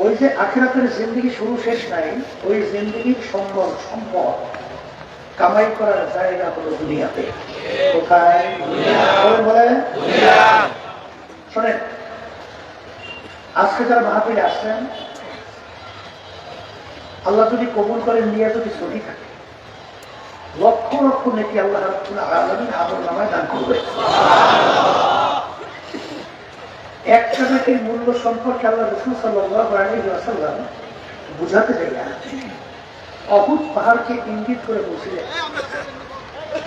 ওই যে আখিরাতের জিন্দেগি শুরু শেষ নাই, ওই জিন্দেগির সম্পদ কামাই করার জায়গা হলো দুনিয়াতে। কোথায়? বলে শোনেন, আজকে যারা মাহফিলে আসছেন, আল্লাহ যদি কবুল করেন, নিয়ে যদি সহি থাকে, লক্ষ লক্ষ নেকি আল্লাহ রাব্বুল আলামিন আমলনামায় দান করবে। একটা নেকির মূল্য সম্পর্কে আল্লাহ রাসূল সাল্লাল্লাহু আলাইহি ওয়াসাল্লাম বুঝাতে চাইলেন। অহুদ পাহাড়কে ইঙ্গিত করে বলছিলেন,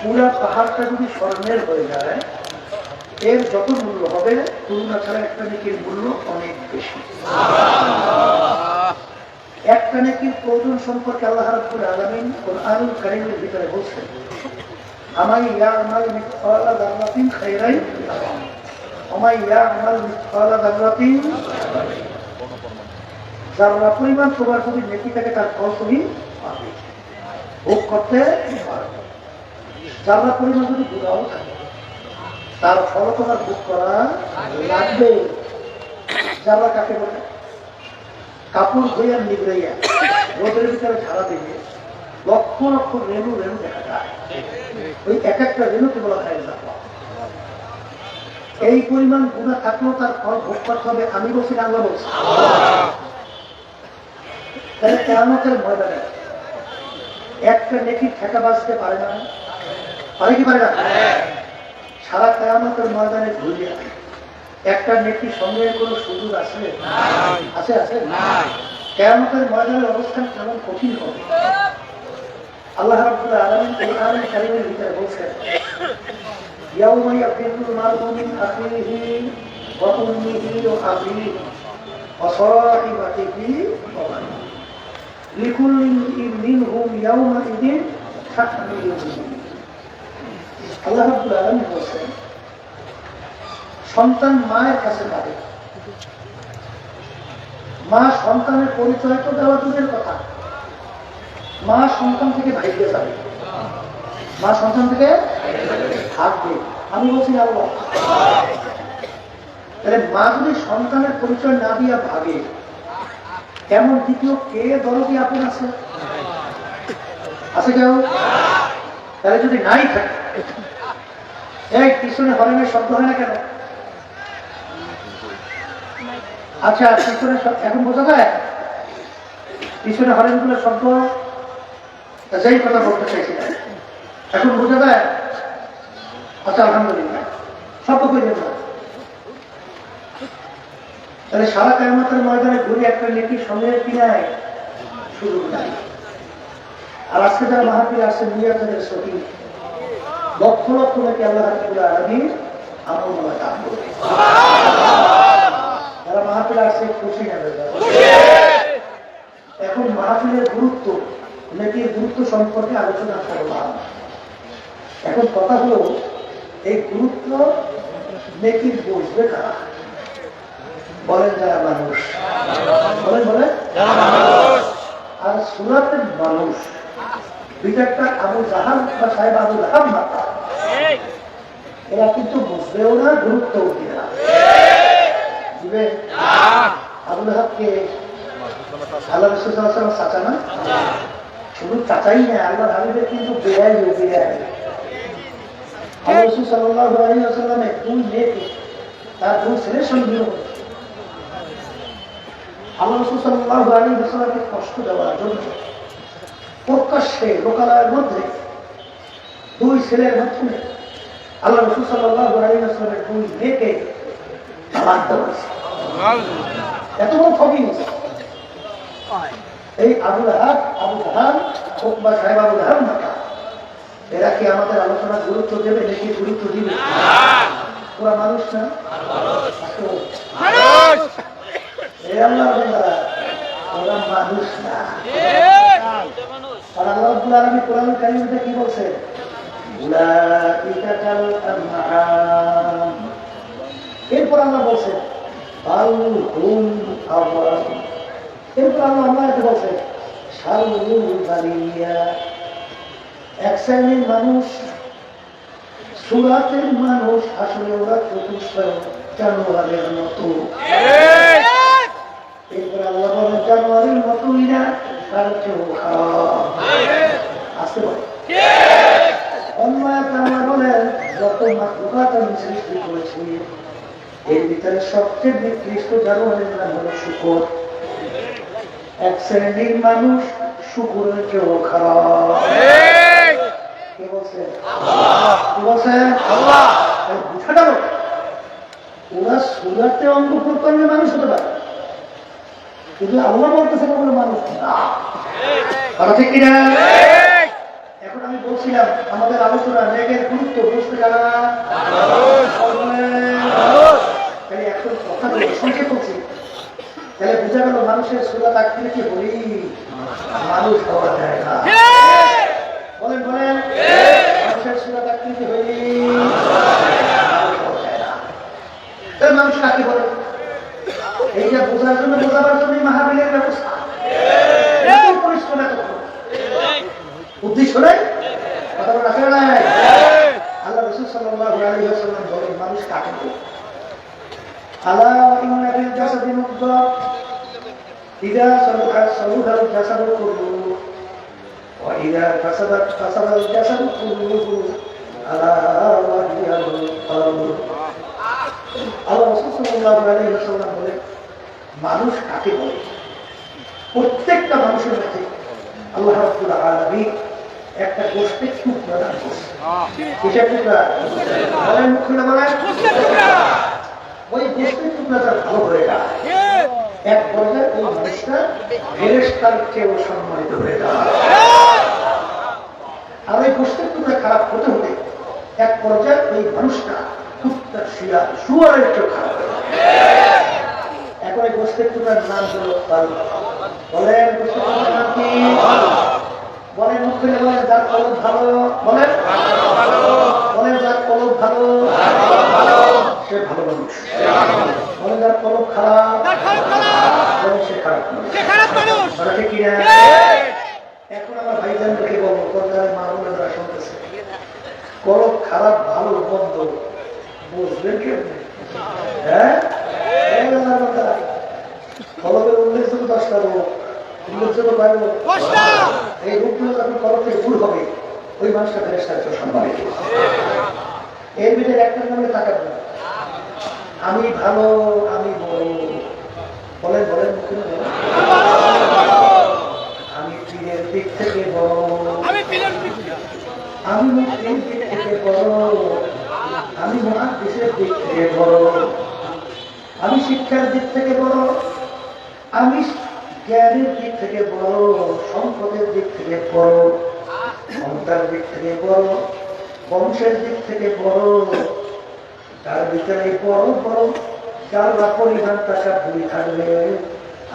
পুরা পাহাড়টা যদি স্বর্ণের হয়ে যায়, এর যত মূল্য হবে তুলনা ছাড়া একটা নেকির মূল্য অনেক বেশি। একটা নেকির প্রয়োজন সম্পর্কে আল্লাহ রাব্বুল আলামিন কুরআনুল কারীমের ভিতরে বলছেন, আমাই ইয়ামাল মিসকালা যাররাতিন খায়রান ইয়ারা, আমাই ইয়ামাল মিসকালা যাররাতিন, যারা পরিমাণ তোমার যদি নেকি থাকে তার ফল তুমি পাবে, ভোগ করতে পারবে। যারা পরিমাণ যদি গুনাহ থাকে তার ফল তোমার ভোগ করা লাগবে। যারা কাকে বলে? কাপড় ধুইয়া নিগড়াইয়া রোদের ভিতরে ঝাড়া দিলে লক্ষ লক্ষ রেণু রেণু দেখা যায়, ওই এক একটা রেণুকে বলা হয় জাফা। এই পরিমাণ গুনাহ থাকলেও তার ফল ভোগ করতে হবে। আমি বলছি না আল্লাহ বলছি? তাহলে কিয়ামতের ময়দানে একটা নেকি ঠেকা বাঁচতে পারে না, পারে কি পারে না? সারা কিয়ামতের ময়দানে ঘুরিয়ে একটা নেকি সঙ্গে কোনো সুযোগ আছে? আছে আছে কিয়ামতের ময়দানের অবস্থান কেমন কঠিন হবে। আল্লাহ রাব্বুল আলামিন কুরআনুল কারীমের ভিতরে বলছেন, ইয়াউমা ইয়াফিরুল মারউ মিন আখিহি ওয়া উম্মিহি ওয়া আবিহি ওয়া সাহিবাতিহি ওয়া বানিহি লিকুল্লি মিনহুম ইয়াউমাইযিন শা'নুন ইউগনিহি। আল্লাহ রাব্বুল আলামিন বলছেন, সন্তান মায়ের কাছে পাবে, মা সন্তানের পরিচয় তো দেওয়া দূরের কথা, মা সন্তান থেকে ভাইকে যাবে, মা সন্তান থেকে থাকবে। আমি বলছি আল্লাহ, তাহলে মা যদি সন্তানের পরিচয় না দিয়া ভাগে, এমন দ্বিতীয় কে দরদি আপন আছে? আছে কেউ? তাহলে যদি নাই থাকে, এই পিছনে হরেনের শব্দ হয় না কেন? আচ্ছা, পিছনে এখন বোঝা যায় পিছনে হরেন গুলো শব্দ, যেই কথা বলতে চাইছিলেন এখন বোঝা যায়? আচ্ছা, আলহামদুলিল্লাহ, শব্দ করে দেব। তাহলে সারা কিয়ামতের ময়দানে ঘুরে একটা নেকি সঙ্গে কিনায় সুযোগ নাই। আর আজকে যারা মাহফিলে আসছে নিয়াতের সহি, লক্ষ লক্ষ নেকি আল্লাহ রাব্বুল আলামিন আমলনামায় দান করবে। যারা মাহফিলে আসছে খুশি নেবে। এখন মাহফিলের গুরুত্ব, নেকির গুরুত্ব সম্পর্কে আলোচনা করলাম। এখন কথা হলো, এই গুরুত্ব নেকির বুঝবে কারা? বলেন যারা মানুষ, বলেন বলেন। আর সুরাতের মানুষ দুইটা, আবু জাহাল বা সাহেব আবু লাহাব মাতা, এরা কিন্তু বুঝবেও না, গুরুত্বও দিবে না। দিবে? আবু লাহাবকে আল্লাহ রাসূল সাল্লাল্লাহু আলাইহি ওয়াসাল্লাম চাচা না? শুধু চাচাই না, আল্লাহর হাবিবের কিন্তু বেয়াই বেয়াই। আল্লাহ রাসূল সাল্লাল্লাহু আলাইহি ওয়াসাল্লামের দুই মেয়েকে তার দুই ছেলের সঙ্গে বিয়ে হয়েছে। আল্লাহ রাসূল সাল্লাল্লাহু আলাইহি ওয়াসাল্লামকে কষ্ট দেওয়ার জন্য প্রকাশ্যে লোকালয়ের মধ্যে দুই ছেলের মাধ্যমে আল্লাহ রাসূল সাল্লাল্লাহু আলাইহি ওয়াসাল্লামের দুই মেয়েকে তালাক দেওয়া হয়েছে। এত বড় ঠকি হয়েছে। এই আবু লাহাব, আবু জাহাল, উকবা সাহেব আবু লাহাব মাতা, এরা কি আমাদের আলোচনার গুরুত্ব দেবে নাকি গুরুত্ব দিবে? ওরা মানুষ না? ওরা মানুষ না। আর আল্লাহ রাব্বুল আলামিন কোরআনুল কারীমে কি বলছে? উলাইকা কাল আনআম। এরপর আল্লাহ বলছে বাল হুম আযাল। এরপর আল্লাহ বলছে শাররুল বারিয়া। এক শ্রেণীর মানুষ, সূরাতের মানুষ, আসলে ওরা চতুষ্প জানোয়ারের মতো। এরপর আল্লাহ বলেন জানুয়ারির মতোই না, তার চেয়েও খারাপ। আসতে পারে অন্য আল্লাহ বলেন যত মাখলুকাত আমি সৃষ্টি করেছি এর ভিতরে সবচেয়ে নিকৃষ্ট জানোয়ারের নাম হলো শূকর। এক শ্রেণীর মানুষ শূকরের চেয়েও খারাপ। কে বলছেন? কি বলছেন? বুঝা গেল ওরা সুরাতে অঙ্গ প্রত্যঙ্গে মানুষ হতে পারে, কিন্তু আল্লাহ বলতেছে কোনো মানুষ না। ঠিক কিনা? এখন আমি বলছিলাম আমাদের আলোচনা নেকের গুরুত্ব বুঝতে যারা এখন কথা সংক্ষেপ করছি, তাহলে বোঝা গেল মানুষের সুরাত আকৃতি হই মানুষ হওয়া যায় না। বলেন বলেন, মানুষের সুরাত আকৃতি হই মানুষ কাকে বলে? এইটা বোঝার জন্য বোঝাবার জন্য মাহাবীরের ব্যবস্থা পরিশ্রম এত উদ্দেশ্য নেই, কথা বলা আছে না? আল্লাহ রাসূল সাল্লাল্লাহু আলাইহি ওয়াসাল্লাম বলেন মানুষ কাকে বলে? আলা ইন্না ফিল জাসাদি মুদগাহ ইযা সালাহা সালাহাল জাসাদু কুল্লুহু ওয়া ইযা ফাসাদাত ফাসাদাল জাসাদু কুল্লুহু আলা ওয়া হিয়াল কলব। আল্লাহ রাসূল সাল্লাল্লাহু আলাইহি ওয়াসাল্লাম বলেন মানুষ কাকে বলে? প্রত্যেকটা মানুষের মধ্যে আল্লাহ রাব্বুল আলামিন একটা গোষ্ঠীর টুকরা দান করছে। কিসের টুকরা? বলেন মুখে বলেন ওই গোষ্ঠীর টুকরাটা ভালো হয়ে যায়, এক পর্যায়ে ওই মানুষটা ফেরেশতার চেয়েও সম্মানিত হয়ে যায়। আর ওই গোষ্ঠীর টুকরা খারাপ হতে হতে এক পর্যায়ে ওই মানুষটা কুত্তা শিয়া শুয়ারের চেয়েও খারাপ হয়ে যায়। এখন এই গোষ্ঠীর টুকরার নাম হলো বলেন গোষ্ঠীর টুকরার নাম কি? বলেন মুখ খুলে বলেন যার কলব ভালো, বলেন বলেন যার কলব ভালো সে ভালো মানুষ, বলেন যার কলব খারাপ বলেন সে খারাপ মানুষ। ঠিক কিনা? এখন আমার ভাইজানকে বলবো কোথায় মা বোনেরা যারা শুনতেছে কলব খারাপ ভালো বন্ধ বুঝবেন কেমনি? হ্যাঁ কলবের উল্লেখযোগ্য 10টা রোগ, উল্লেখযোগ্য কয় রোগ? এই রোগগুলো যখন কলব থেকে দূর হবে ওই মানুষটা ফেরেশতার চেয়ে সম্মানিত। এর ভিতরে একটা নামে তাকাবেন না, আমি ভালো আমি বড়, বলেন বলেন মুখে বলেন আমি পীরের দিক থেকে বড়, আমি মুসলিম দিক থেকে বড়, আমি মুহাদ্দিসের দিক থেকে বড়, আমি শিক্ষার দিক থেকে বড়, আমি জ্ঞানের দিক থেকে বড়, সম্পদের দিক থেকে বড়, ক্ষমতার দিক থেকে বড়, বংশের দিক থেকে বড়। তার ভিতরে বড় বড় যার পরিমাণ টাকা ভুলি থাকবে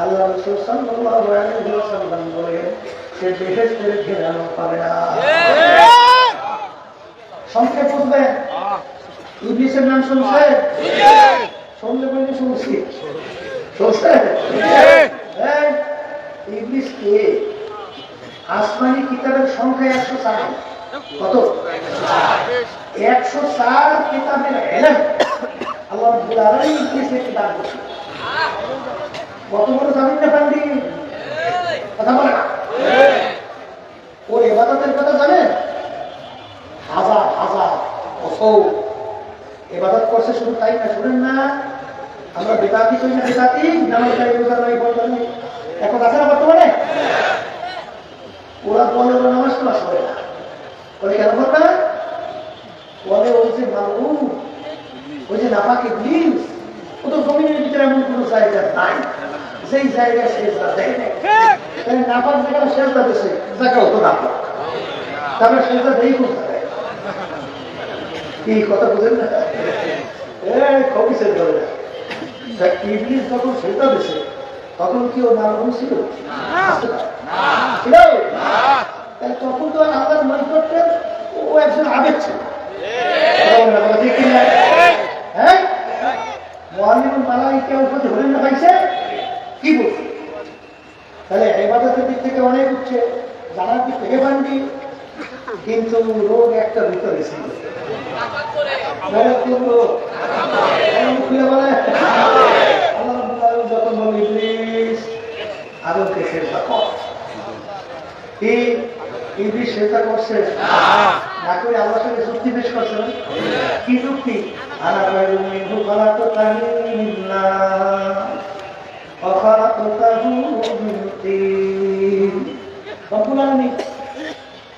আল্লাহ রাসূল সাল্লাল্লাহু আলাইহি ওয়াসাল্লাম বলেন সে বেহেশতের ঘেরানো পাবে না। সংক্ষেপ বুঝবেন, ইবলিসের নাম শুনছেন? শুনলে বললে শুনছি, শুনছেন? ইবলিস কে? আসমানি কিতাবের সংখ্যা 104। কত? 104 কিতাবের ইলম আল্লাহ রাব্বুল আলামিন ইবলিসকে কিতাব দিয়েছেন। কত বড় জানেন না পান্ডি? কথা বলে না। ওর ইবাদতের কথা জানেন? হাজার হাজার বছর ইবাদত করছে, শুধু তাই না, শুনেন না আমরা বেদাতি করি না, বেদাতি নামাজ নাই রোজা নাই বল নাই এখন আছে না বর্তমানে? ওরা বলে ওরা নামাজ ক্লাস করে না, বলে কেন করবে না? বলে ওই যে মালু ওই যে নাপাক ইবলিস ও তো জমিনের ভিতরে এমন কোন জায়গা নাই যেই জায়গায় সেজদা দেয় না, তাই নাপাক যেখানে সেজদা দিয়েছে জায়গাও তো নাপাক, তারপরে সেজদা দেই কোন জায়গায়? কি কথা বুঝেন না? খবিসের ধরে না ইবলিস যখন সেজদা দিয়েছে তখন কি ও নাম ছিল? ছিল? তাহলে তখন তো আল্লাহর নৈকট্যের ও একজন আবেগ ছিল। হ্যাঁ মুআল্লিমুল মালায়েকা উপরে ধরে না পাইছে কি বলছে? তাহলে ইবাদতের দিক থেকে অনেক উঠছে, জানার দিক থেকে বান্ডি, কিন্তু রোগ একটা ভিতরে ছিল। যখন বল ইবলিস আদমকে সেজদা কর। এই ইবলিস সেজদা করছে না করে আল্লাহর সঙ্গে যুক্তি পেশ করছে না? কি যুক্তি? আনা খায়রুম মিনহু খালাকতানি মিন নার ওয়া খালাকতাহু মিন তিন। রব্বুল আলামিন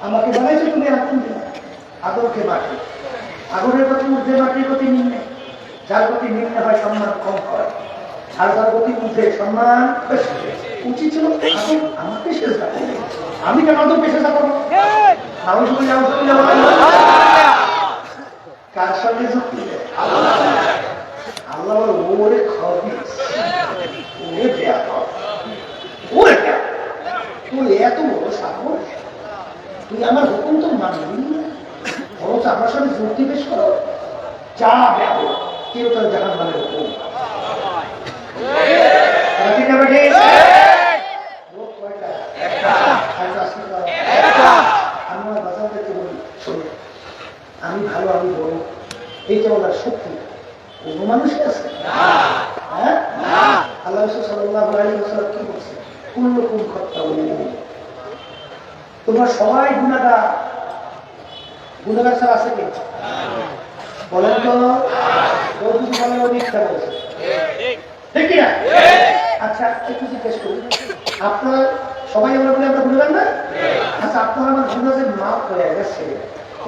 আমাকে বানাইছো তুমি আগুন দিয়ে, আদমকে মাটি, আগুনের প্রতি ঊর্ধ্বে, মাটির প্রতি নিম্নে। যার প্রতি নিম্নে হয় সম্মান কম হয়, আর যার প্রতি ঊর্ধ্বে সম্মান বেশি। উচিত ছিল আদম আমাকে সেজদা করবে, আমি কেন আদমকে সেজদা করবো? কার সঙ্গে যুক্তি? আল্লাহ ওরে খবিস, ওরে বেয়াদব, ওরে বেয়াদব, তুই এত বড় সাহস, তুই আমার হুকুম তো মানবি না, বরঞ্চ আমার সঙ্গে যুক্তি পেশ করো। যা বেয়াদব, কেউ তার জাহান্নামের হুকুম। আমি ভালো, আমি বড়, এইটা বলার শক্তি কোন মানুষের আছে? হ্যাঁ, আল্লাহ রাসূল সাল্লাল্লাহু আলাইহি ওয়াসাল্লাম কি বলছে? কুল্লুকুম খাত্তাউন, তোমরা সবাই গুনাহগার। গুনাহগার ছাড়া আছে কি? বলেন তো। কেউ যদি বলে ও মিথ্যা বলছে, ঠিক কি না? আচ্ছা একটু জিজ্ঞেস করি, আপনারা সবাই আমরা বলে আমরা গুনাহগার না? আচ্ছা আপনারা আমার গুনাহ যে মাফ হয়ে গেছে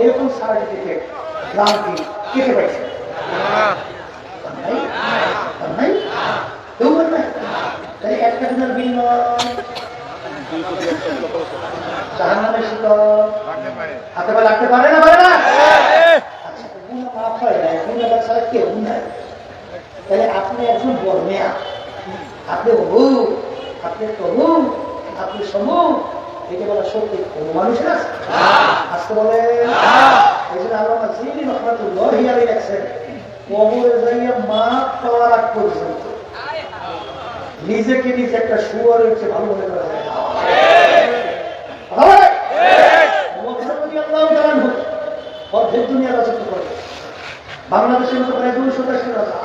এরকম সার্টিফিকেট গ্রান্টি কে পাইছে? নাই, কেউ নাই। তাহলে একটা গুনার বিনিময় জাহান্নামের শীতল হাতে পা লাগতে পারে না, পারে না? আচ্ছা গুনাহ মাফ হয় না, গুনাহগার ছাড়া কেউ নাই। তাহলে আপনি একজন বর্মেয়া, আপনি অভু, আপনি তবু, আপনি সমু, এটা বলা সত্যি কোন মানুষের আছে? আজকে বলে এই জন্য আল্লামা জিনি রহমাতুল্লাহি আলাইহি লেখছেন, কবরে যাইয়া মাপ পাওয়ার আগ পর্যন্ত নিজেকে নিজে একটা শুয়োরের চেয়ে ভালো মনে করা যায়। অর্ধেক দুনিয়া রাজত্ব করে, বাংলাদেশের মতো প্রায় 200 রাজা।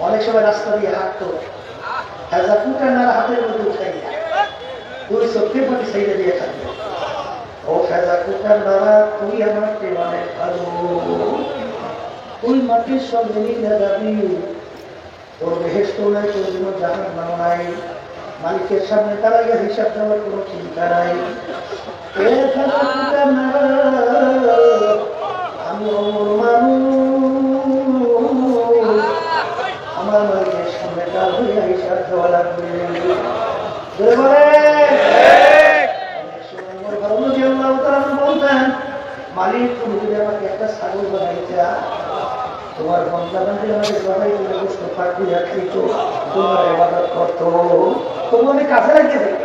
অনেক সময় রাস্তা দিয়ে হাঁটতো, হাতের মধ্যে উঠাইয়া 200 পাটি সাইডে দিয়ে থাকবে। ও ফেজা কুকার নারা, তুই আমার মানে ভালো, তুই মাটির সঙ্গে মিলে যাবি, তোর বেহেশত নাই, তোর জন্য জাহান্নাম নাই, মালিকের সামনে দাঁড়াইয়া হিসাব দেওয়ার কোনো চিন্তা নাই। আমি অমর মানুষ, আমার মালিকের সামনে দাঁড়াইয়া হিসাব দেওয়া লাগবে। মালিক তুমি যদি আমাকে একটা ছাগল বানাইতে, তোমার বন্ধু-বান্ধব আমাকে জবাই করে গোশত পাঠিয়ে খাইতো, তোমার ইবাদত করতো, তবু আমি কাছে লাগিয়ে দিই।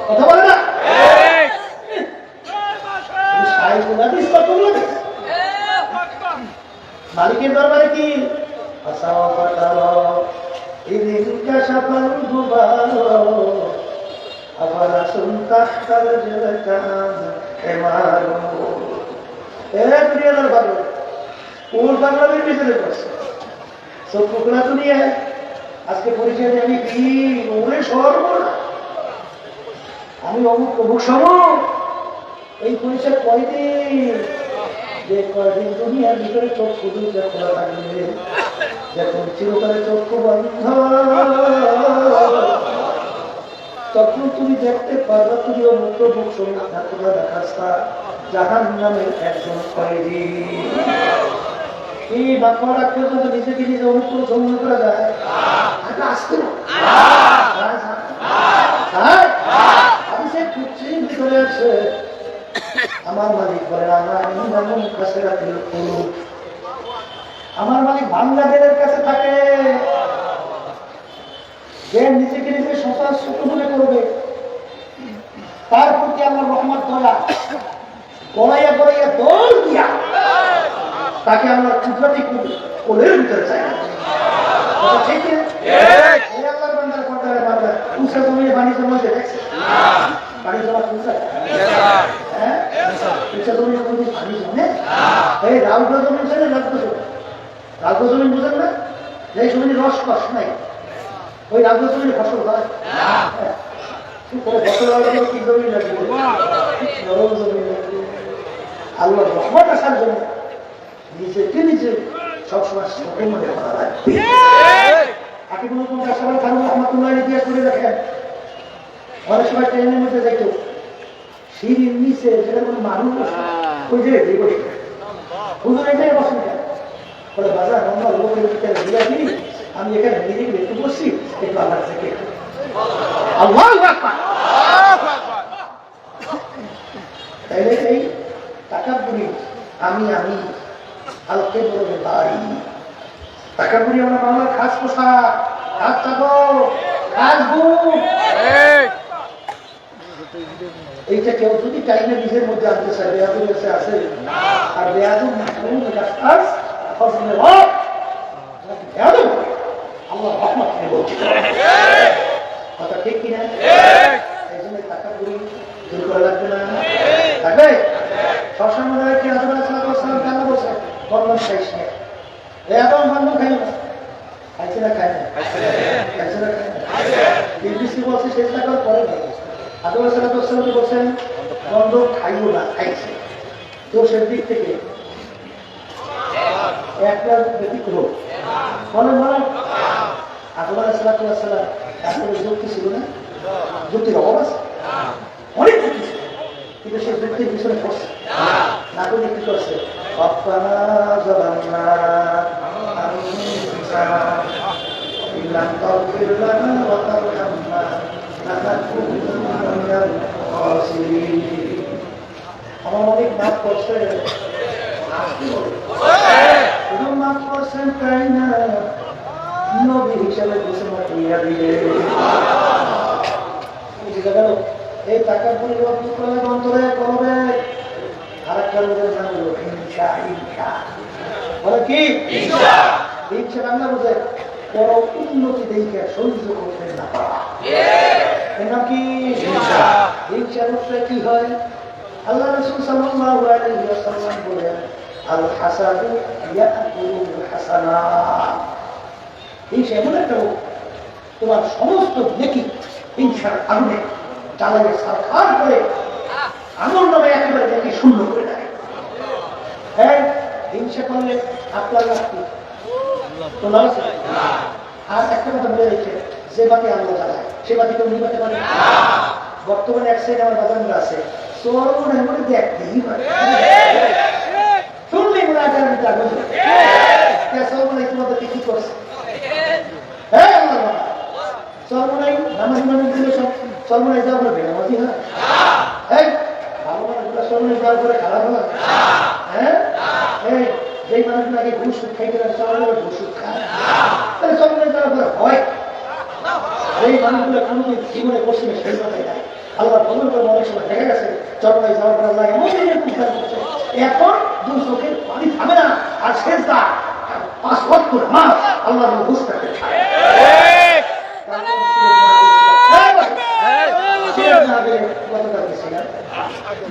কথা বলে না? মালিকের দরবারে কি আজকে পরিচয় আমি কি ওরে সর্ব, আমি অমুক অমুক সমুক, এই পরিচয় কয়দিন, যে কয়দিন দুনিয়ার ভিতরে চক্ষু দুইটা খোলা থাকবে, যখন চিরকালে চক্ষু বন্ধ তখন তুমি দেখতে পারবে তুমি অমুক অমুক সমুক ঠাকুরা দেখাস্তা জাহান্নামের একজন কয়েদি। এই বাক্য রাখ পর্যন্ত নিজেকে নিজে অনুকূল মনে করা যায়? আসতে না, আমি সে কুচির ভিতরে আছে। আমার মালিক বলেন আমার মালিক বাংলাদেশের কাছে থাকে, যে নিজেকে নিজে সন্তান ছোট মনে করবে তার প্রতি আমার রহমত দয়া গড়াইয়া গড়াইয়া দল দিয়া তাকে আমরা কুদরতি কোলের ভিতরে চাই। ঠিক আল্লাহর বান্দার পর্দায় বান্দা উঁচা জমিয়ে বাণিজ্য মধ্যে দেখছে পানি জমা উঁচা, হ্যাঁ উঁচা জমিয়ে কোনদিন পানি জমে? এই রাউটা জমি ছিল, রাউটা জমি বুঝেন না, যে জমির রস কষ নাই, ওই রাউটা জমির ফসল হয়। আল্লাহ রহমত আসার জন্য নিজেকে নিজে সবসময় সঙ্গে মনে করা লাগবে। ইতিহাস করে দেখেন, অনেক সময় ট্রেনের মধ্যে যাইত, সিঁড়ির নিচে যেটা কোনো মানুষ ওই যে বসে হুজুর এটাই বসেন কেন বলে বাজার আমরা লোকের ভিতরে ঘুরে দিই, আমি এখানে নিজেকে একটু বসছি, একটু আল্লাহ থেকে তাইলে এই তাকাব্বুরি আমি আলকে বলবে ভাই, তাকাব্বুরি আমরা বাংলার খাস পোশাক, খাস চাদর, খাস বুট, এইটা কেউ যদি টাইমে নিজের মধ্যে আনতে চায়, বেয়াদুর কাছে আছে আর বেয়াদুর আল্লাহ রহমত বলছি কথা ঠিক কিনা? এই জন্য তাকাব্বুরি দূর করা লাগবে না, থাকবে সবসময় মনে রাখি আল্লাহ কেন বলছে বললাম শেষ নেই এখন বন্ধ খাই না, খাইছে না খায় না, খাইছে না খায় না, বিবিসি বলছে শেষ থাকার পরে আদম বলছেন বন্ধ খাইও না, খাইছে দোষের দিক থেকে একটা ব্যতিক্রম মনে মনে আদম আলাইহিসসালাম তারপরে যুক্তি ছিল না, যুক্তির অভাব আছে, অনেক যুক্তি ছিল, কিন্তু সে যুক্তির পিছনে পড়ছে না করে কি করছে আমার অনেক মাফ করছে, শুধু মাফ করছেন তাই না, নবী হিসাবে ঘোষণা করিয়া দিলে গেল। এই টাকা পরিবর্তন অন্তরে করবে আর একটা লোকের নাম হলো হিংসা। হিংসা বলে কি? হিংসা বাংলা বোঝে বড় উন্নতি দেখে সহ্য করতে না পারা, কি হিংসার উত্তরে কি হয়? আল্লাহ রাসূল সাল্লাল্লাহু আলাইহি ওয়াসাল্লাম বলেন আল হাসাদু ইয়াকুলুল হাসানাত। হিংসা এমন একটা রোগ, তোমার সমস্ত নেকি হিংসার আগুনে জ্বালাবে সারখার করে আমল নামে একেবারে নেকি শূন্য করে দেয়। হ্যাঁ, হিংসা করলে আপনার রাখতে তোমার আর একটা কথা বলে রেখে, যে বাতি আল্লাহ জ্বালায় সে বাতি কেউ নিবাতে পারে। বর্তমানে এক সাইড আমার বাজার আছে, চোর মনে মনে দেখতেই পারে, শুনলেই মনে আগে চোর মনে তোমাদেরকে কি করছে? হ্যাঁ আল্লাহ চরমনাই নামাজি মানুষ দিলে সব চরমনাই যাওয়া করে বেনামাজি হয়? হ্যাঁ, ভালো মানুষগুলো চরমনাই যাওয়ার পরে খারাপ হয়? হ্যাঁ, এই যেই মানুষগুলো আগে ঘুষ খাইতে চরমনাই ঘুষ খায়, তাহলে চরমনাই যাওয়ার পরে হয়। যেই মানুষগুলো কোনোদিন জীবনে পশ্চিমে সেই কথাই নাই, আল্লাহ বদল করে অনেক সময় দেখা গেছে চরমনাই যাওয়ার পরে আল্লাহ এমন করছে, এখন দুই চোখের পানি থামে না, আর শেষ দা 5 ওয়াক্ত নামাজ আল্লাহ ঘুষ থাকে।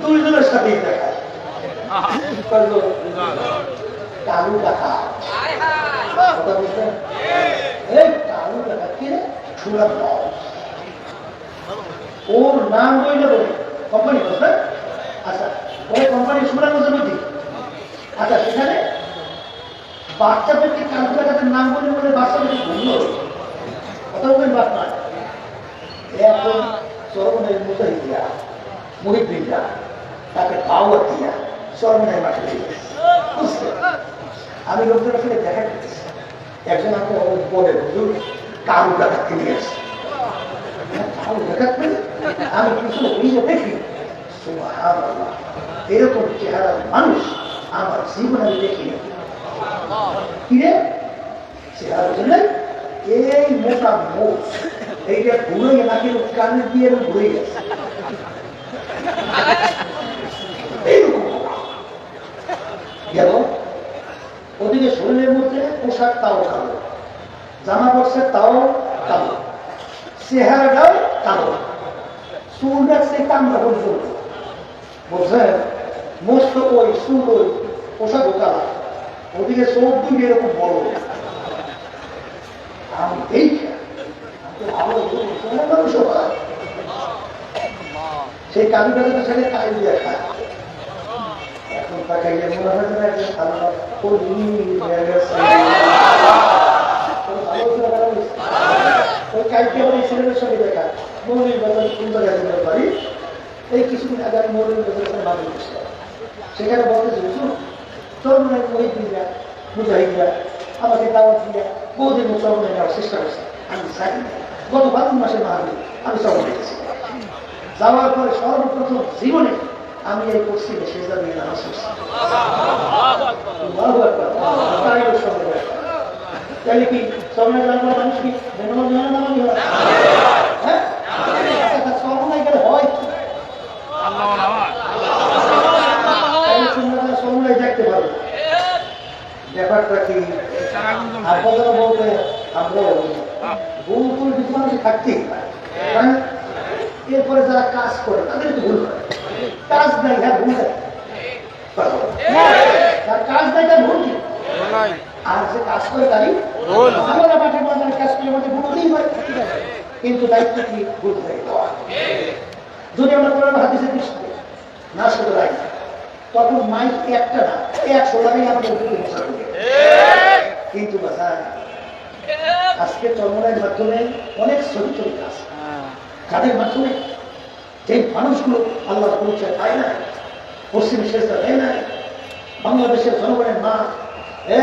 দুইজনের সাথে দেখা কালু দেখা কথা বলছেন, এই কালু দেখা কে? ওর নাম বইলে বলে কোম্পানি বলছে। আচ্ছা, ওই কোম্পানি সুনামগঞ্জের মধ্যে, আচ্ছা সেখানে বাচ্চাদেরকে কালু দেখাতের নাম বলে বলে বাচ্চাদেরকে ভুল কথা বলবেন বাদ নয়। এখন চরমনের মুজাহিদিয়া মুহিদ্দিনরা তাকে দাওয়াত দিয়া চরমনের মাঠে বুঝতে, আমি লোকদের আসলে দেখা করতেছি, একজন আমাকে বলে হুজুর কারু ডাকাতকে নিয়ে আসে, কারু ডাকাত আমি পিছনে নিজে দেখি সুবহানাল্লাহ, এরকম চেহারার মানুষ আমার জীবনে আমি দেখিনি। কিরে চেহারা বুঝলেন? এই মোটা মুখ, এইটা ঘুরে নাকি কানে দিয়ে ঘুরে গেছে, এইরকম গেল। ওদিকে শরীরের মধ্যে পোশাক তাও কালো, জামা পড়ছে তাও কালো, চেহারাটাও কালো, চুল রাখছে কামড়া পর্যন্ত, বুঝছেন? মস্ত ওই চুল ওই পোশাকও কালা, ওদিকে চোখ দুই এরকম বড়। আমি দেখি ভালো তোমার মানুষও হয় সেই কালী বেলাটা ছেড়ে কালী দিয়ে খায় এখন তাকাইলে মনে হয় না যে আল্লাহ ওই কালকে আমার এই ছেলেদের সঙ্গে দেখা মৌলিক বাজার সুন্দর একজনের বাড়ি এই কিছুদিন আগে আমি মৌলিক বাজার বাড়ি বসলাম সেখানে বলতেছে হুজুর চরমনের মহিদিনরা মুজাহিদরা আমাকে দাওয়াত দিয়ে বহুদিন চরমনে নেওয়ার চেষ্টা করছে আমি চাই গত 12 মাসের মাহাবীর আমি চরমনে গেছি যাওয়ার পরে সর্বপ্রথম জীবনে আমি এই পশ্চিমে সেজদা দিয়ে নামাজ পড়ছি তাহলে কি চরমনে যাওয়ার পর মানুষ কি নামাজি হয় হ্যাঁ চরমনে গেলে হয় দেখতে পারো ব্যাপারটা কি আপনারা বলতে আমরা ভুল ভুল কিছু মানুষ থাকতেই পারে এরপরে যারা কাজ করে তাদের তো ভুল করে কাজ নাই হ্যাঁ ভুল দেয় কাজ নাই তার ভুল কি আর যে কাজ করে তারই আমরা মাঠে ময়দানে কাজ করে মাঠে ভুল হতেই পারে কিন্তু দায়িত্ব কি ভুল হয়ে যাওয়া যদি আমরা কোরআন হাদিসের দৃষ্টিতে না শুধু রাখি তখন মাইক একটা না 100 টাকাই আমাদের কিন্তু আজকে চরমনের মাধ্যমে অনেক ছোট ছোট কাজ যাদের মাধ্যমে যে মানুষগুলো আল্লাহ পরিচয় পায় না পশ্চিম সেজদা দেয় না বাংলাদেশের জনগণের মা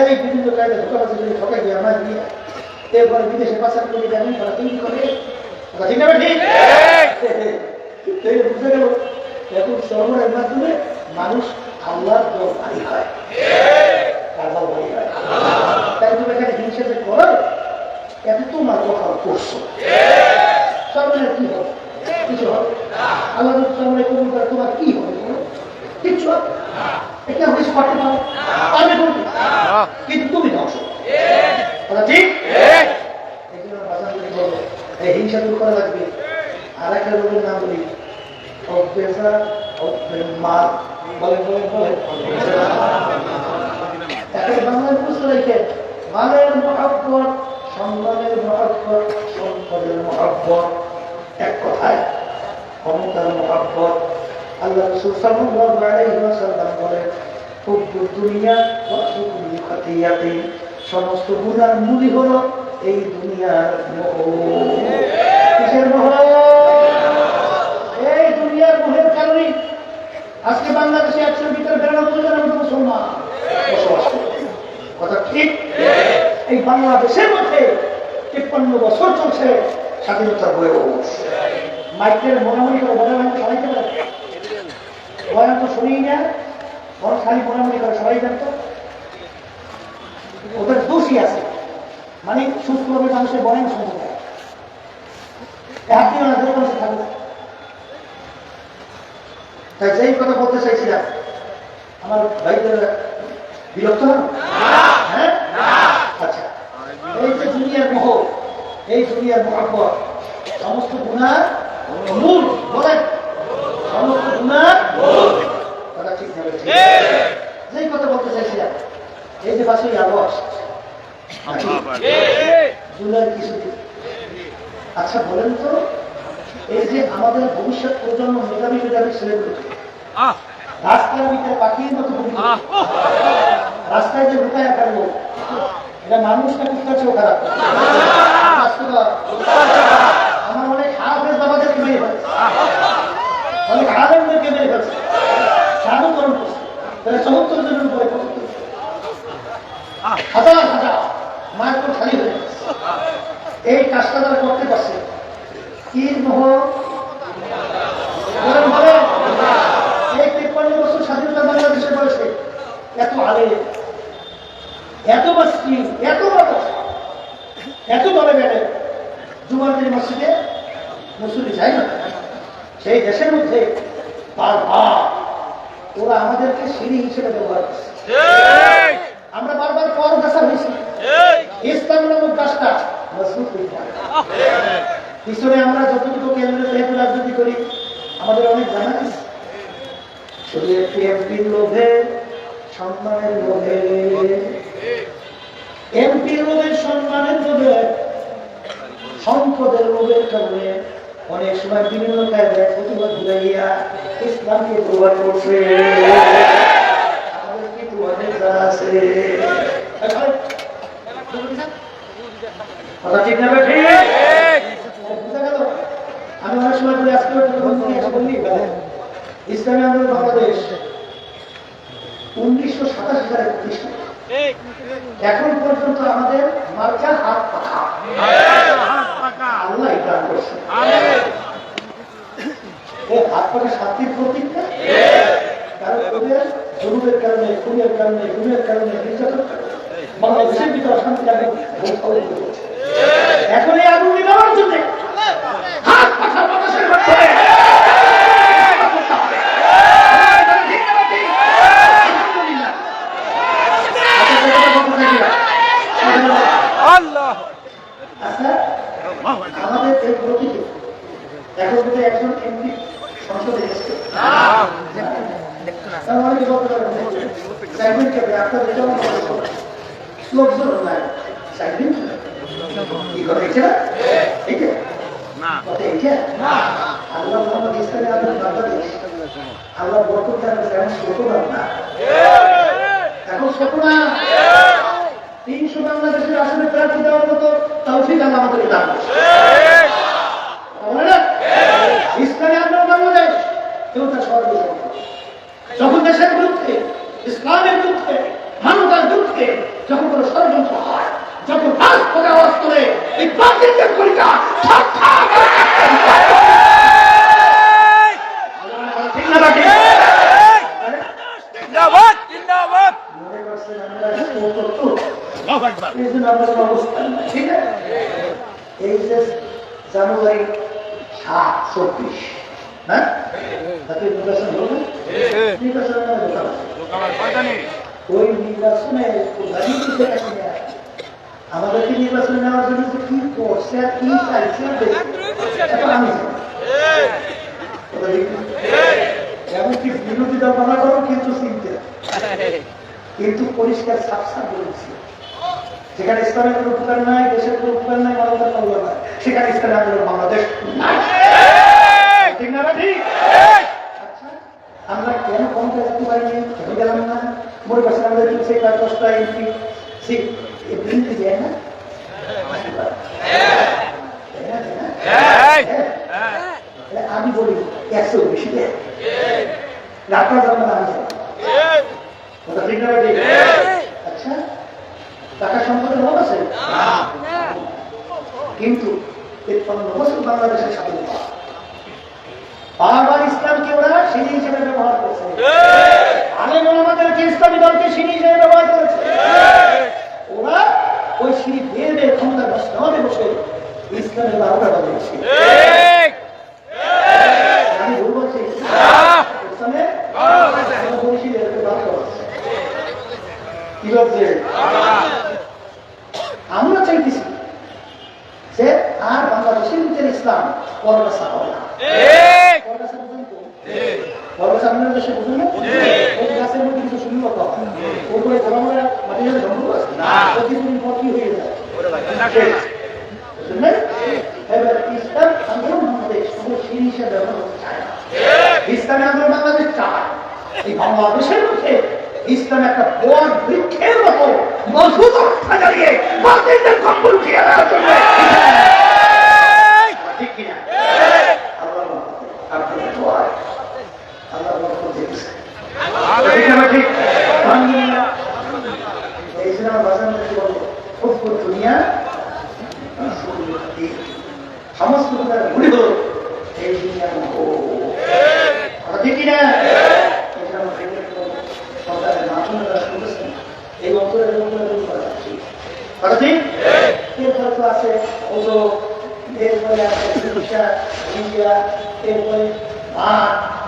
এই বিভিন্ন কায়দা ধোকাবাজি করে ঠকাই দিয়ে আমার দিয়ে এরপরে বিদেশে পাচার করে দেবেন তারা তৈরি করে ঠিক না ঠিক বুঝতে গেল এখন চরমনের মাধ্যমে মানুষ আল্লাহর দরবারি হয় তাই তুমি এখানে হিংসা যে করো এত তোমার কথা করছো চরমনের কি হবে কিছু হবে আল্লাহ চরমনে কবুল করে তোমার কি হবে কিচ্ছু হবে এটা হয়েছে করতে পারো পারবে করবে কিন্তু তুমি ধ্বংস ঠিক এই জন্য বাসাগুলি বলো এই হিংসা দূর করা লাগবে আর একটা রোগের নাম বলি মাল বলেন বলেন বলেন এখন বাংলায় বুঝতে রেখে মালের মহব্বত সম্মানের মহব্বত সম্পদের মহব্বত এক কথায় ক্ষমতার মহব্বত আল্লাহ রাসূল সাল্লাল্লাহু আলাইহি ওয়াসাল্লাম বলেন হুব্বুদ দুনিয়া ওয়া হুব্বুল খাতিয়াতিন সমস্ত গুনার মূলই হলো এই দুনিয়ার মোহ কিসের মোহ এই দুনিয়ার মোহের কারণে আজকে বাংলাদেশে 100 ভিতরে 92 জনের মতো মুসলমান বসবাস করে কথা ঠিক এই বাংলাদেশের মধ্যে 53 বছর চলছে স্বাধীনতার বয়স মাইকের মনামনি করে বলে আমি সবাইকে বলে বয়ান তো শুনি না বরং খালি মনামনি করে সবাই জানতো ওদের দোষী আছে মানে সুস্থভাবে মানুষের বয়ান শুনতে পারে আপনি ওনাদের কাছে থাকবে তাই যেই কথা বলতে চাইছিলাম আমার ভাইদের বিরক্ত হন হ্যাঁ আচ্ছা এই যে দুনিয়ার মোহ এই দুনিয়ার মহব্বত সমস্ত গুনার মূল বলেন সমস্ত গুনার কথা ঠিক না যেই কথা বলতে চাইছিলাম এই যে 5ই আগস্ট জুলাই কিছুদিন আচ্ছা বলেন তো এই যে আমাদের ভবিষ্যৎ প্রজন্ম মেধাবী মেধাবী ছেলেগুলো রাস্তার ভিতরে পাখির মতো রাস্তায় যে লুকায় থাকবো এটা মানুষটা কুত্তার চেয়েও খারাপ আমার অনেক হাফেজ বাবাদেরকে মেরে ফেলছে অনেক আলেমদেরকে মেরে ফেলছে সাধুকরণ করছে তাহলে 74 জনের উপরে হাজার হাজার মায়ের তো খালি হয়ে গেছে এই কাজটা তারা করতে পারছে কি মোহ এই 53 বছর স্বাধীনতা বাংলাদেশের বয়সে এত আলে এত বাস্তি এত বাতাস এত বলে বেড়ে যুবকদের মসজিদে মুসলিম যায় না সেই দেশের মধ্যে বারবার ওরা আমাদেরকে সিঁড়ি হিসেবে ব্যবহার করছে আমরা বারবার পর গাছা হয়েছি ইসলাম নামক গাছটা মজবুত হয়েছে পিছনে আমরা যতটুকু কেন্দ্রে যেহেতু রাজনীতি করি আমাদের অনেক জানা আছে শুধু একটি এমপির লোভে সম্মানের লোভে এমপির লোভে সম্মানের লোভে সম্পদের লোভের কারণে অনেক সময় বিভিন্ন কায়দায় প্রতিবাদ ঘুরাইয়া ইসলামকে প্রবাদ করছে। আমাদের কি প্রবাদের যারা আছে কথা ঠিক না ঠিক? বুঝা গেল? আমি অনেক সময় বলি আজকে বললি ইসলামী আন্দোলন বাংলাদেশ 1987 সালে প্রতিষ্ঠা। এখন পর্যন্ত আমাদের মার্কা হাত পাখা, আল্লাহ দান করছে। হাত পাখা শান্তির প্রতীক না? কারণ ওদের জরুরের কারণে, খুনের কারণে, গুণের কারণে, নির্যাতনের কারণে বাংলাদেশের ভিতরে অশান্তি আগে এখন এই আগুন নেওয়ার জন্য হাত পাখা বাতাসের মাধ্যমে আমাদের এই প্রকৃতি এখন যদি একজন এমপি সংসদে এসছে লোকজন নাই কি করে আল্লাহ মোহাম্মদ ইসলামী আন্দোলন বাংলাদেশ আল্লাহ বরকত দেন ছোট না, এখন ছোট না। 300 বাংলাদেশের আসলে প্রার্থী দেওয়ার মতো তৌফিক আল্লাহ আমাদের দান করছে। ইসলামী আন্দোলন বাংলাদেশ কেউ তার সর্বসম্মত যখন দেশের বিরুদ্ধে, ইসলামের বিরুদ্ধে, মানবতার বিরুদ্ধে যখন কোনো ষড়যন্ত্র হয়, যখন রাজপথে আওয়াজ করে এই প্রাচীনদের কলিকা এই যে জানুয়ারি 7-24 হ্যাঁ তাকে নির্বাচন হবে, ওই নির্বাচনে আমাদেরকে নির্বাচনে নেওয়ার জন্য কি করছে কি চাইছে আমি এমনকি বিরোধী দল মনে করো কিন্তু চিনতে, কিন্তু পরিষ্কার সাফসাফ বলেছি যেখানে ইসলামের কোনো উপকার নাই, দেশের কোনো উপকার নাই, মানবতার কোনো উপকার নাই, সেখানে ইসলামী আন্দোলন বাংলাদেশ নাই। ঠিক না ঠিক? আচ্ছা আমরা কেন কম যেতে পারিনি, চলে গেলাম না? মনে করছেন আমাদের সেই 10টা এমপি এমপি দেয় না, আমি বলি 100 বেশি দেয় রাখা যাবে না, আমি যাবো। ঠিক না ঠিক? আচ্ছা টাকা সম্পদের অভাব আছে, কিন্তু 53 বছর বাংলাদেশের স্বাধীনতা বারবার ইসলামকে ওরা সিঁড়ি হিসেবে ব্যবহার করেছে, আলেম ওলামাদেরকে ইসলামী দলকে সিঁড়ি হিসেবে ব্যবহার করেছে। ওরা ওই সিঁড়ি বেয়ে বেয়ে ক্ষমতা বসে বসে ইসলামের 12টা বাজিয়েছে। আমি ভুল বলছি? ইসলামের কি বলছে? আমরা চাইতেছি যে আর বাংলাদেশের ভিতরে ইসলাম পরগাছা হবে না। পরগাছা বুঝুন তো? পরগাছা আপনাদের দেশে বুঝুন না? ওই গাছের মধ্যে কিছু সুন্দর কথা, ওপরে গোলামের মাটি যাবে ধ্বংস আছে, প্রতিদিন পর কি হয়ে যায় বুঝলেন? এবার ইসলাম আন্দোলন বাংলাদেশ কোনো সিঁড়ি হিসেবে ব্যবহার করতে চায় না। ইসলামী আন্দোলন বাংলাদেশ চায় এই বাংলাদেশের মধ্যে ইসলাম একটা বড় বৃক্ষের মতো মজবুত অবস্থা দাঁড়িয়ে বাতিলদের কম্বল উঠিয়ে দেওয়ার জন্য। ঠিক কিনা? আল্লাহ আপনাদের দোয়া, আল্লাহ বরকত দিয়েছে। ঠিক? এই জন্য আমার বাজারকে বলবো খুব দুনিয়া সমস্ত ঘুরে হল এই দুনিয়া ঠিক কিনা? সরকারের মাধ্যমে তারা শুনেছেন এই অন্তরের ঠিক? এরপরে তো আছে ওজো, এরপরে আছে চিকিৎসা, ইন্ডিয়া, এরপরে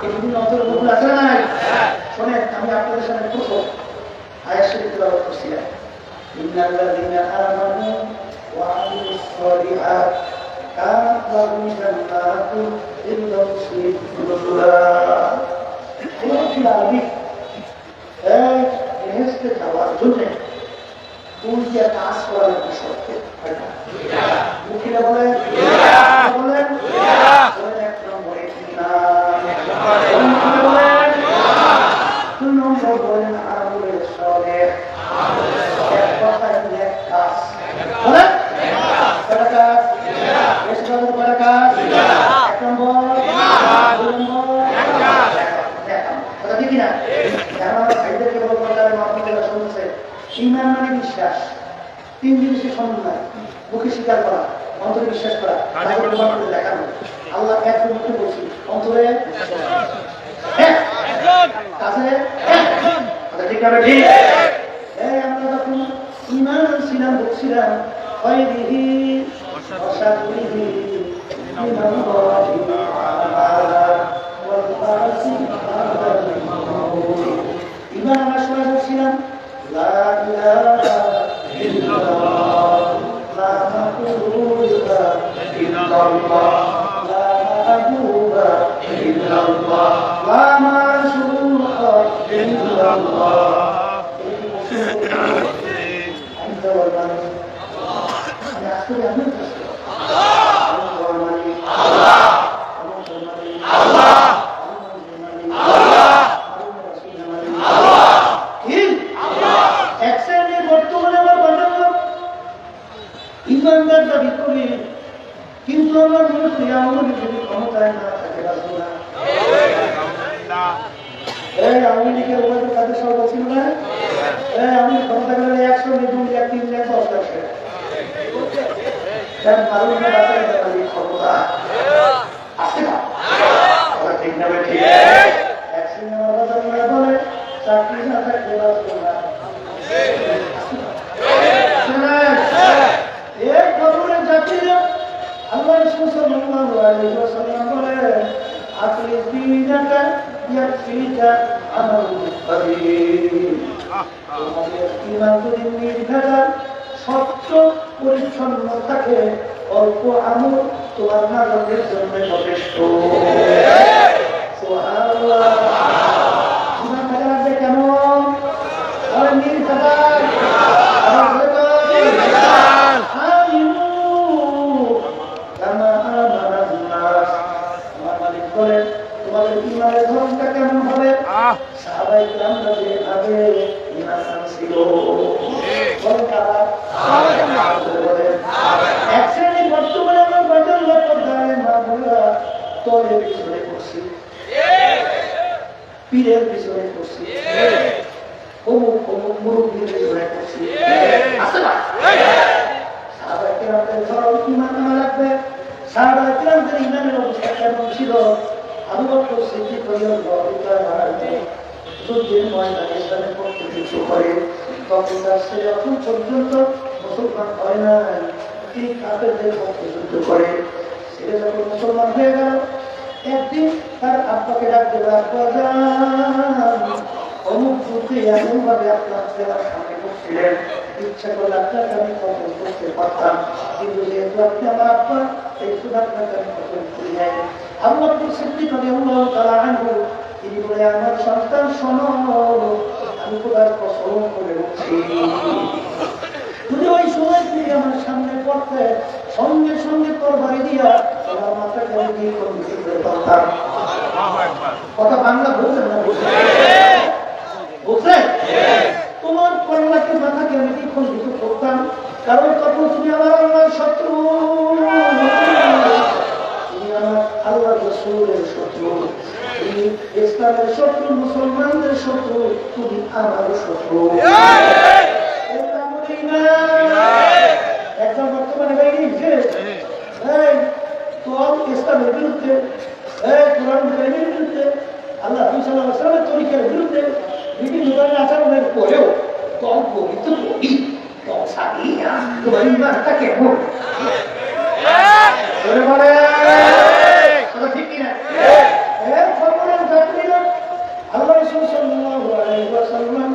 এই বিভিন্ন অন্তরের মধ্যে আছে না নাই? শোনেন, আমি আপনাদের সামনে প্রথম আয়াত শরীফ তেলাওয়াত করছিলাম, ইন্নাল্লাযীনা আমানু ওয়া আমিলুস সালিহাত কানাত লাহুম জান্নাতুল ফিরদাউসি নুজুলা। ফিল আরবি বেহেশতে যাওয়ার জন্য কোন যে কাজ করার বিষয় জোরে বলেন বলেন এক নম্বরে বলেন 2 নম্বর বলেন আমলের সালেহ এক কথায় এক কাজ বলেন কয়টা কাজ বেশি করে কয়টা কাজ এক নম্বর 2 নম্বর এক কাজ কথা ঠিক না আমরা ভাইদেরকে বলবো তারা মাহমুদুল্লাহ শুনছে ঈমান মানে বিশ্বাস 3 জিনিসের সমন্বয় মুখে স্বীকার করা অন্তরে বিশ্বাস করা দেখানো আল্লাহ একজন মুখে বলছি অন্তরে কাছে ঠিক না ঠিক আমরা যখন ঈমান ছিলাম বলছিলাম খয়রিহি ওয়া শাররিহি মিনাল্লাহি তাআলা ওয়াল বাসি ঈমান আমরা সবাই বলছিলাম লা ইলাহা ইল্লাল্লাহ লা মাবুদা ইল্লাল্লাহ লা মাবুদা ইল্লাল্লাহ লা মাশরুকা ইল্লাল্লাহ আনতা ওয়াল মালিক আমি আসলে আমি আল্লাহ ইমানদার দাবি করি কিন্তু আমার মনে করি আমার যদি ক্ষমতায় না থাকে রাজনা আওয়ামী লীগের ওদের কাদের সব ছিল না আমি ক্ষমতা গেলে 100 2 1 3 10 আসে ক্ষমতা আসে না ঠিক না ঠিক এক সিনেমা বলে চাকরি না থাকলে রাজনা এক খবরের জাতিরা আল্লাহ রাসূল সাল্লাল্লাহু আলাইহি ওয়াসাল্লাম বলেন আখলি দিনাকা ইয়াকফিকা আমালুল কবির তোমাদের ঈমান যদি নির্ভেজাল স্বচ্ছ পরিচ্ছন্ন থাকে অল্প আমল তোমার নাজাতের জন্য যথেষ্ট সুবহানাল্লাহ ঈমান থাকা লাগবে কেমন আর নির্ভেজাল তোমাদের ঈমানের ধরনটা কেমন হবে সাহাবায়ে কেরামরা যেভাবে ঈমান আনছিল বলেন কারা এক শ্রেণীর বর্তমানে আমরা বাজার লোক দাঁড়ায় মা বললা তোরের পিছনে করছি পীরের পিছনে করছি অমুক অমুক মুরব্বীর পিছনে করছি আসে না সাহাবায়ে কেরামদের ধরন ঈমান আনা লাগবে সাহাবায়ে কেরামদের ঈমানের অবস্থা কেমন ছিল আবু বকর সিদ্দিক রাদিয়াল্লাহু তাআলা আনহু যুদ্ধের ময়দানে ইসলামের পক্ষে কিছু করে তখন তার ছেলে এখন পর্যন্ত মুসলমান হয় না তিনি কাফেরদের পক্ষে যুদ্ধ করে ছেলে যখন মুসলমান হয়ে গেল একদিন তার আব্বাকে ডাক দেবে আব্বা যান অমুক যুদ্ধে এমন ভাবে আপনার ছেলের সামনে করছিলেন ইচ্ছা করলে আপনাকে আমি কখন করতে পারতাম কিন্তু যেহেতু আপনি আমার আব্বা এই শুধু আপনাকে আমি কখন করি নাই আবু বকর সিদ্দিক রাদিয়াল্লাহু তাআলা আনহু তিনি বলে আমার সন্তান শোনো আমি খোদার কসম করে বলছি যদি ওই সময় তুমি আমার সামনে পড়তে সঙ্গে সঙ্গে তরবারি দিয়া আমার মাথাকে আমি দিয়ে কন্ডিশন করে পারতাম কথা বাংলা বলছেন না বুঝলেন তোমার কল্যাণকে মাথাকে আমি দিয়ে খন্ডিত করতাম কারণ তখন তুমি আমার আল্লাহর শত্রু আল্লাহ রাসূলের শত্রু তুমি ইসলামের শত্রু মুসলমানদের শত্রু তুমি আমার শত্রু একজন বর্তমানে বেরিয়েছে তোর ইসলামের বিরুদ্ধে কোরআন বিরুদ্ধে আল্লাহ সাল্লামের তরিকার বিরুদ্ধে বিভিন্ন ধরনের আচরণের পরেও তোর পবিত্র কবি তোর সাথিয়া তোমার ইমানটা কেমন বলে ঠিক কিনা আল্লাহ রাসূল সাল্লাল্লাহু আলাইহি ওয়াসাল্লাম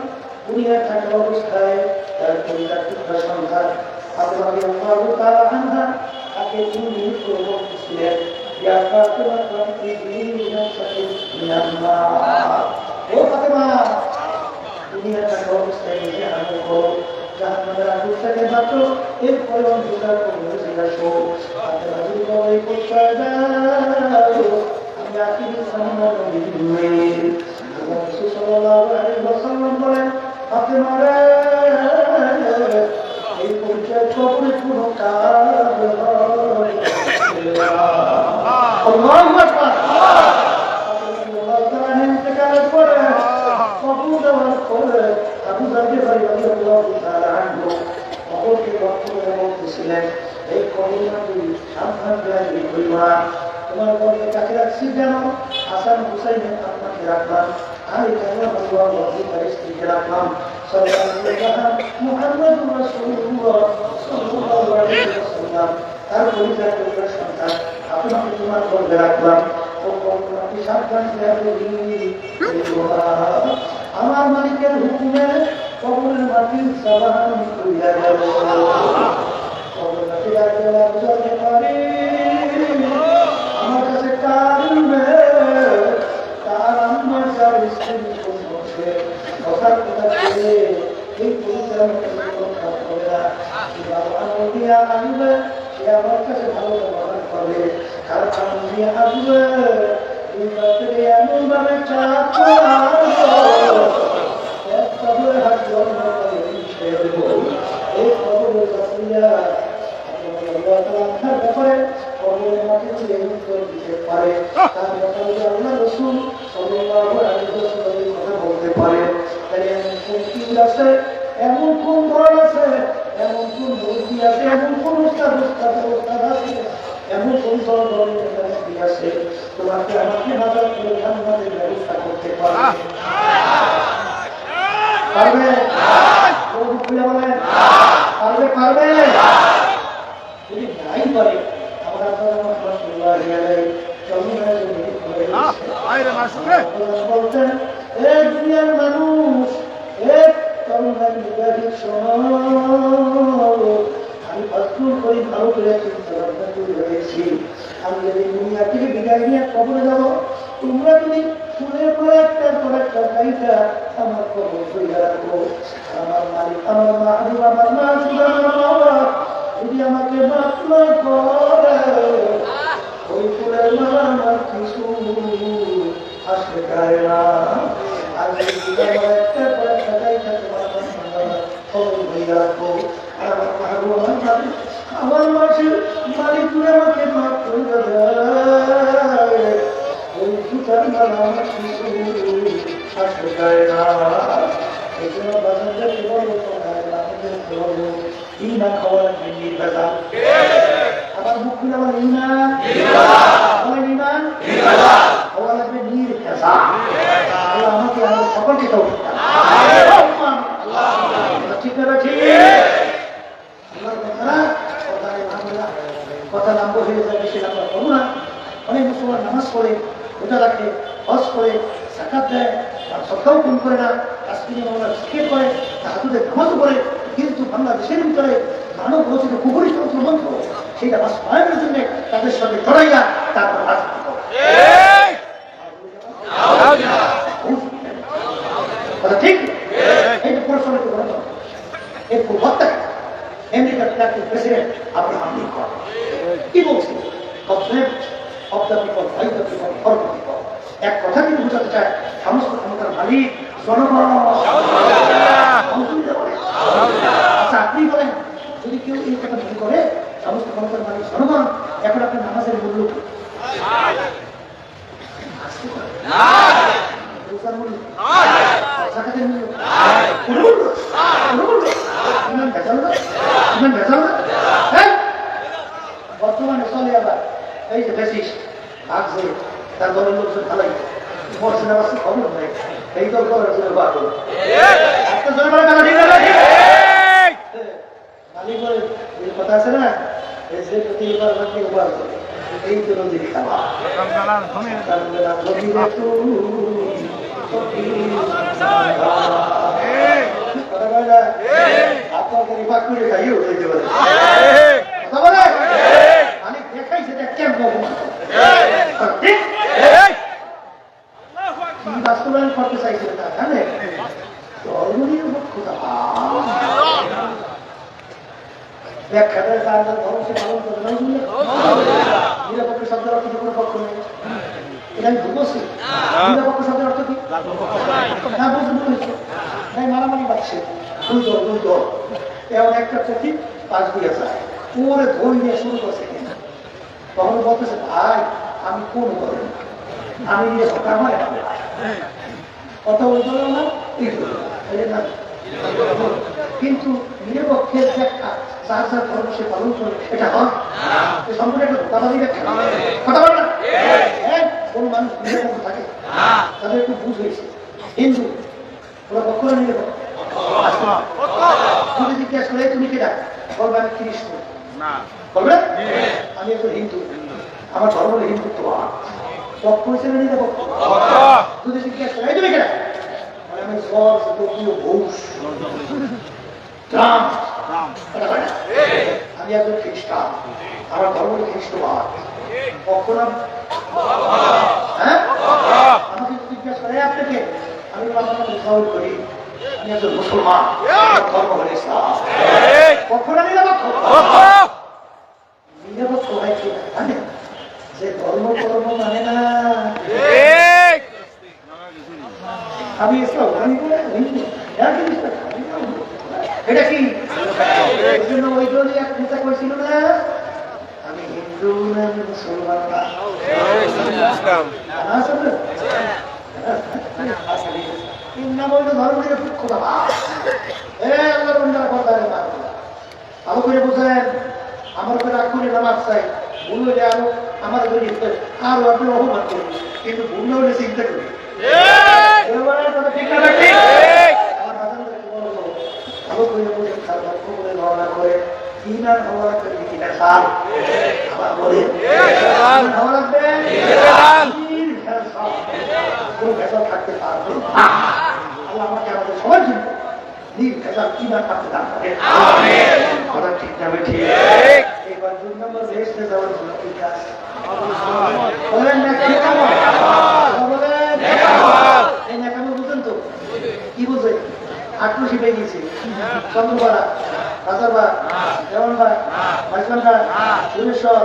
দুনিয়া থাকা অবস্থায় তার পরিবার সন্তান ফাতিমা রাদিয়াল্লাহু তাআলা আনহা তাকে তিনি বলছিলেন ইয়া ফাতিমা তুমি নফসি মিনাল্লাহ ও ফাতিমা দুনিয়া থাকা অবস্থায় নিজে আমল করো জাহান্নামের আগুন থেকে বাঁচো, এরপরে অন্ধকার কবরে ফিরে আসো। আপনারা যদি বলে কোথায় যাও, আমি আখিরি সামনে রাসূল সাল্লাল্লাহু আলাইহি ওয়াসাল্লাম বলেন, ফাতেমা রে, এই পরিচয় কবরে কোনো কাজ হয় না। আল্লাহু আকবার। আল্লাহ তাআলা ইন্তেকাল করে কবর দেওয়ার পরে আবু যর গিফারী রাদিয়াল্লাহু তাআলা আনহু কবরকে লক্ষ্য করে বলতেছিলেন, এই কবর নবী সাবধান করে কইবা, তোমার কবরে কাকে রাখছি জানো? হাসান হুসাইনের আপনাকে রাখলাম, আর এখানে আল্লাহ তার স্ত্রীকে রাখলাম। মুহাম্মাদুর রাসূলুল্লাহ সাল্লাল্লাহু আলাইহি ওয়াসাল্লাম তার পরিচয় করে সন্তান আপনাকে তোমার কবরে রাখলাম। আমার মালিকের হুকুমে কবরের মাটির সাবান করিয়া গেল। আমার কাছে কারণে তার আমার যার স্ত্রী কথার কথা ছেড়ে এই পরিচালনা করে না, আনবে সে আমার কাছে ভালো ব্যবহার করবে, কারণ আমি আসবে এমন ভাবে এই খবরের ব্যাপারে কবরের মাঠে দিতে পারে, তার ব্যাপারে আল্লাহ রাসূল সাল্লাল্লাহু আলাইহি ওয়াসাল্লাম কথা বলতে পারে। তাই এমন কোন পীর আছে, এমন কোন দল আছে, এমন কোন মুরব্বী আছে, এমন কোন উস্তাদ আছে, এমন কোন দল আছে তোমাকে আমাকে হাজার করে জান্নাতের ব্যবস্থা করতে পারবে? পারবে? পারবে? পারবে? যদি নাই পারে আমরা বলতেন, এ দুনিয়ার মানুষ, আমি ফাজলুল করি ভালো করে চিন্তা ভাবনা করে রয়েছি, আমি যদি দুনিয়া থেকে বিদায় নিয়ে কবরে যাবো, তোমরা যদি শুনের পরে একটার পর একটা গাড়িটা আমার কবর করে রাখবো, আমার মালিক, আমার মাহবুব, আমার মা, আমার বাবা যদি আমাকে মাফ না করে, ওই ফুলের মালা আমার কিছু আসবে গায়ে না। আর যদি একটার পর একটা গাড়িটা তোমার কবর করে রাখবো, আমার মাহবুব, আমার মালিক, আমার মাসের মালিক আমাকে মাফ করে দেয়, ওই ফুটার মালা আমার কিছু আসবে গায়ে না। এই জন্য বাজারকে বলবো, আমাদেরকে বলবো ইমান খাওয়া লাগবে নির্বাচন। আবার মুখ খুলে আমার ইমান, আমার ইমান খাওয়া লাগবে নির্বাচন। আল্লাহ আমাকে আমাদের সকলকে তো ঠিক আছে। কথা নাম্ব হয়ে যাবে সেটা আমরা করবো না। অনেক মুসলমান নামাজ পড়ে, রোজা রাখে, হজ করে, যাকাত দেয়, আর সবটাও কম করে না, কাশ্মীরি মামলা শিক্ষিত করে, তাহাজুদের নামাজও করে, কিন্তু বাংলাদেশের ভিতরে মানব রচিত কুকুরি তন্ত্র মন্ত্র সেটা বাস্তবায়নের জন্য তাদের সঙ্গে জড়াইয়া তারপর রাজনীতি করে। ঠিক এইটা পরিচালিত করা এর পূর্বত্তা আমেরিকার প্রেসিডেন্ট আব্রাহাম লিঙ্কন কি বলছে? এক কথা কিন্তু বোঝাতে চায়, সমস্ত ক্ষমতার মালিক জনগণ। আচ্ছা আপনি বলেন, যদি কেউ এই কথা মনে করে সমস্ত ক্ষমতার মালিক জনগণ, এখন আপনার নামাজের মূল্য কি? বর্তমানে চলে আবার এই যে বেশি ভাগছে, তার দলের লোকজন ভালাই মর্সিনা বাসে খবর নেই, এই দল করার জন্য বাদ একটা জন মালিক বলে কথা আছে না, যে প্রতিবার উপার করে এই তো নদীর খাওয়া আপনাকে রিফাক করে খাইও হইতে পারে কথা বলে আমি দেখাইছে কেমন বাস্তবায়ন করতে চাইছিল না জানে জন্মদিন ব্যাখ্যা দেয় তার ধর্ম সে পালন করে না। নিরপেক্ষ শব্দের অর্থ কোনো পক্ষ নেই, এটা আমি ভুল বলছি। নিরপেক্ষ শব্দের অর্থ কি না বলতে ভুল হয়েছে, তাই মারামারি পাচ্ছে দুই দল এমন একটা ঠিক পাঁচ দিয়ে যায় ওরে ধরে নিয়ে শুরু করছে। তখন বলতেছে ভাই আমি কোন দলের, আমি নিয়ে সরকার মানে কত ওই দলেও না এই না, কিন্তু নিরপক্ষের যে যার যার ধর্ম সে পালন করে এটা হয় সম্পূর্ণ একটা ধোকাবাজি ব্যাখ্যা কথা বলে না। কোন মানুষ নিরপক্ষ থাকে তাদের একটু বুঝ হয়েছে হিন্দু ওরা পক্ষ না নিরপক্ষ তুমি জিজ্ঞাসা করে তুমি কেটা বলবে আমি খ্রিস্ট বলবে আমি একজন হিন্দু আমার ধর্ম হলো হিন্দুত্ব পক্ষ হিসেবে নিরপক্ষ যদি জিজ্ঞাসা করে তুমি কেটা আমি জর্জ তৃতীয় ঘোষ আমি একজন খ্রিস্টান আমার ধর্ম খ্রিস্টবাদ কখন হ্যাঁ আমাকে জিজ্ঞাসা করে আপনাকে আমি মুসলমান করি আমি একজন মুসলমান ধর্ম হল ইসলাম কখন নিরপেক্ষ নিরপেক্ষ হয় কি যে ধর্ম কর্ম মানে না আমি ইসলাম এটা কি ওই দলই এক নেতা করেছিল না আমি হিন্দু না আমি মুসলমান নাম হইল ধর্ম নিরপেক্ষ ভালো করে বোঝেন আমার উপরে রাগ করে নামাজ চাই ভুল হলে আরো আমার আরো আপনি অপমান করি কিন্তু ভুল হলে চিন্তা করি থাকতে পারবে আমাকে আমাদের সবার জন্য নির্ভেজাল ইমান থাকতে দান করে কথা ঠিক যাবে ঠিক এবার 2 নম্বর দেশে যাওয়ার জন্য ঠিক আছে বলেন না এই নেকামো বুঝেন তো কি বুঝে আক্রোশী পেয়ে গেছে চন্দ্রপাড়া রাজারবাগ দেওয়ানবাগ মাইজবান্ডা ভুবনেশ্বর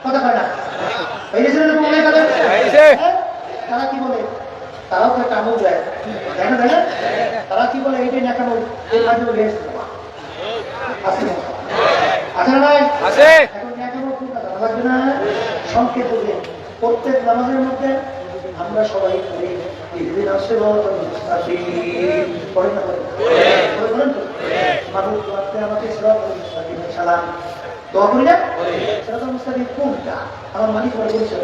কথা কয় না তারা কি বলে তারাও তো একটা আমল দেয় দেখেন দেখেন তারা কি বলে এইটাই নেকামো এর মাধ্যমে বেশ আছে না ভাই এখন নেকামো খুব ভালো লাগবে না সংকেত দিয়ে প্রত্যেক নামাজের মধ্যে আমরা সবাই করি আমাকে সালাম দোয়া করি না সেরকম মুস্তাকিম কোনটা আমার মালিক বলেছে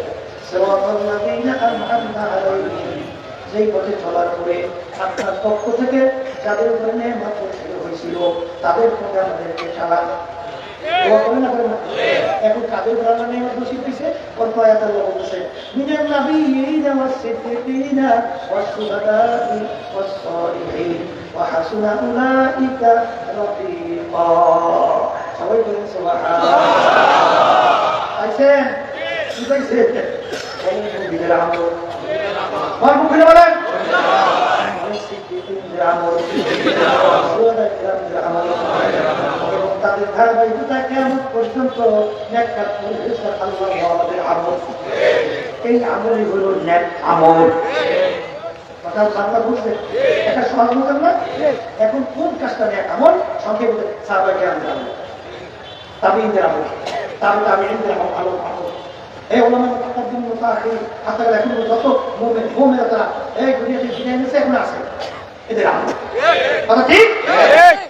যেই পথে চলার পরে আপনার পক্ষ থেকে যাদের উপরে নেয়ামত হয়েছিল তাদের পথে আমাদেরকে চালান এখন কাদের উপরে নেয়ামত নসিব হয়েছে অল্প আয়াত আল্লাহ বলতেছে মিনান নাবিয়্যিনা ওয়াস-সিদ্দীকিনা ওয়াস-শুহাদা'i ওয়াস-সালিহিন ওয়া হাসুনা উলাইকা রাফিকা সবাই বলেন সুবহানাল্লাহ আছেন কি কইছে এই মুমিনের আমল মার মুখে বলেন সিদ্দীকিনের আমল শুহাদা'দের আমল তাদের ধারাবাহিকতা কিয়ামত পর্যন্ত নেককার পরিবেশে আল্লাহ আমাদের আমল এই আমলই হলো নেক আমল কথা বাংলা বুঝবে এটা সহজ মতো না এখন কোন কাজটা নেক আমল সংক্ষেপে সাহাবায়ে কেরাম আমল তাবিঈনদের আমল তাবিঈনদের আমল এই ওলামা মুতাকাদ্দিম মুতাআখির হাতে এখন যত মুমিন তারা এই দুনিয়াতে জিনে নিছে এখন আছে এদের আমল কথা ঠিক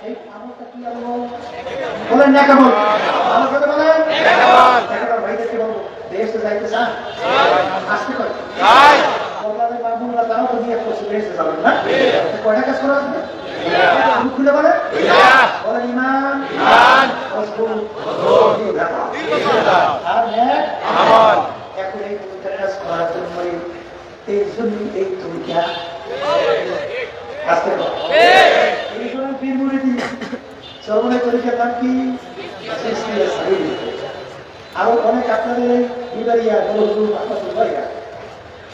এই আমলটা কি আমল বলেন নেক আমল আমার কথা বলেন নেক আমল এখন ভাইদেরকে বলবো দেশে যাইতে চান আসতে কয় যাই বললাম বাবুরা তারাও তো নিয়ে করছে দেশে যাবেন না কয়টা কাজ করা আছে খুলে বলেন বলেন ঈমান ওয়াসবুর আর নেক আমল এখন এই দুইটা কাজ করার জন্য এই জন্য এই দুইটা আসতে কয় এই জন্য পীর মুরিদি চরমনে তরিকার নাম কি আরো অনেক আপনাদের বিবারিয়া বলুন আপনার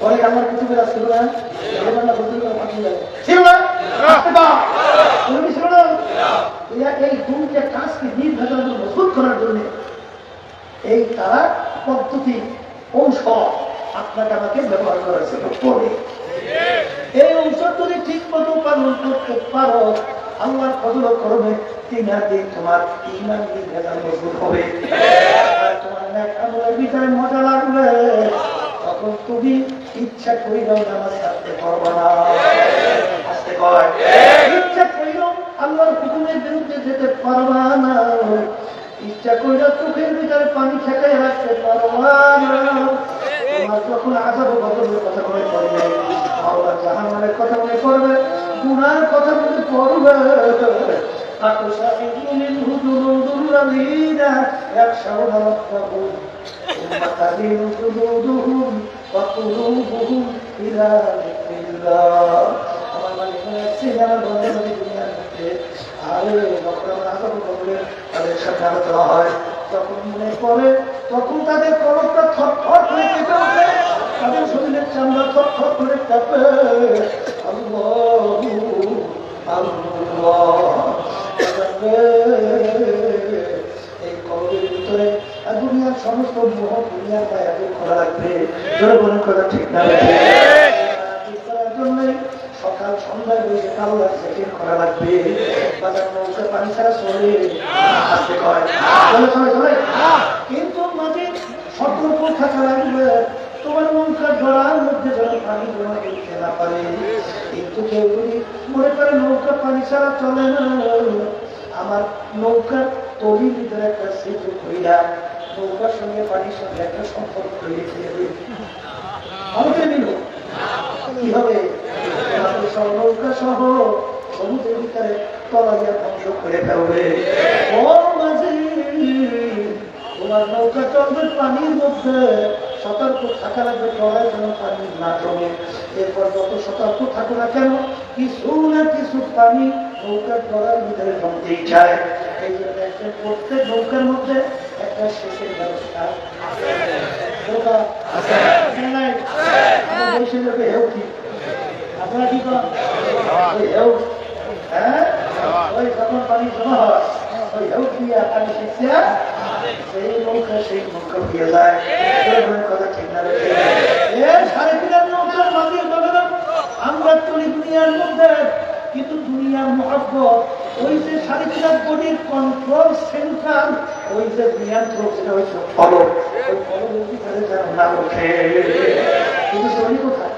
অনেক আমার কুতুবেরা ছিল না ছিল না এই দুইটা কাজকে নির্ভেজাল মজবুত করার জন্য এই তারা পদ্ধতি ঔষধ আপনাকে আমাকে ব্যবহার করেছে পরে এই ঔষধ যদি ঠিক মতো পালন করতে পারো আল্লাহর ফজল করবে 3 দিন তোমার ঈমান নির্ভেজাল মজবুত হবে আর তোমার নেক আমলের ভিতরে মজা লাগবে তখন তুমি ইচ্ছা করিলেও নামাজ ছাড়তে পারবে না আসতে কয় ইচ্ছা করিলেও আল্লাহর হুকুমের বিরুদ্ধে যেতে পারবা না ইচ্ছা করিলেও চোখের ভিতরে পানি ঠেকাই রাখতে পারবা না তোমার যখন আযাব বদলের কথা মনে পড়বে আল্লাহ জাহান্নামের কথা মনে পড়বে গুনার কথা মনে পড়বে أتشاهد منه جلود الذين يخشون ربهم ثم تلين جلودهم وقلوبهم إلى ذكر الله আমার মালিক সিনেমা বন্ধ করে দুনিয়ার মধ্যে আরে যখন আমরা আযাব বদলের তাদের সাথে আলোচনা হয় তখন মনে পড়ে তখন তাদের কলবটা থরথর করে কেঁপে ওঠে তাদের শরীরের চামড়া থরথর করে কাঁপে আল্লাহু আল্লাহ এই কবরের ভিতরে দুনিয়ার সমস্ত মোহ দুনিয়ার পায়ে করা লাগবে জনগণের কথা ঠিক না করার জন্য সকাল সন্ধ্যায় বসে আল্লাহর জিকির করা লাগবে বাজার নৌকা পানি ছাড়া চলে আসতে কয় চলে চলে চলে কিন্তু মাঝে সতর্ক থাকা লাগবে তোমার নৌকা জড়ার মধ্যে যেন পানি জমা করতে না পারে কিন্তু কেউ যদি মনে করে নৌকা পানি ছাড়া চলে না আমার নৌকার তলির ভিতরে একটা সেতু কইরা নৌকার সঙ্গে পানির সঙ্গে একটা সম্পর্ক তৈরি করে দেবে আমাকে নিল কি হবে নৌকা সহ সমুদ্রের ভিতরে তলাইয়া ধ্বংস করে ফেলবে ও মাঝে তোমার নৌকা চলবে পানির মধ্যে সতর্ক থাকা লাগবে তলায় যেন পানি না জমে এরপর যত সতর্ক থাকো না কেন কিছু না কিছু পানি নৌকার তলার ভিতরে জমতেই চায় এই জন্য একটা প্রত্যেক নৌকার মধ্যে একটা শেষের ব্যবস্থা আপনারা কি করেন হ্যাঁ ওই যখন পানি জমা হয় ওই হেউ দিয়া পানি শিখছে সেই নৌকা দিয়ে যায় কথা ঠিক না সাড়ে তিনার নৌকার মাঝে আমরা চলি দুনিয়ার মধ্যে কিন্তু দুনিয়ার মহব্বত ওই যে সাড়ে তিনার বডির কন্ট্রোল সেন্টার ওই যে নিয়ন্ত্রক সেটা হচ্ছে ফলক ওই ফলকের ভিতরে যেন না ওঠে কিন্তু চলি কোথায়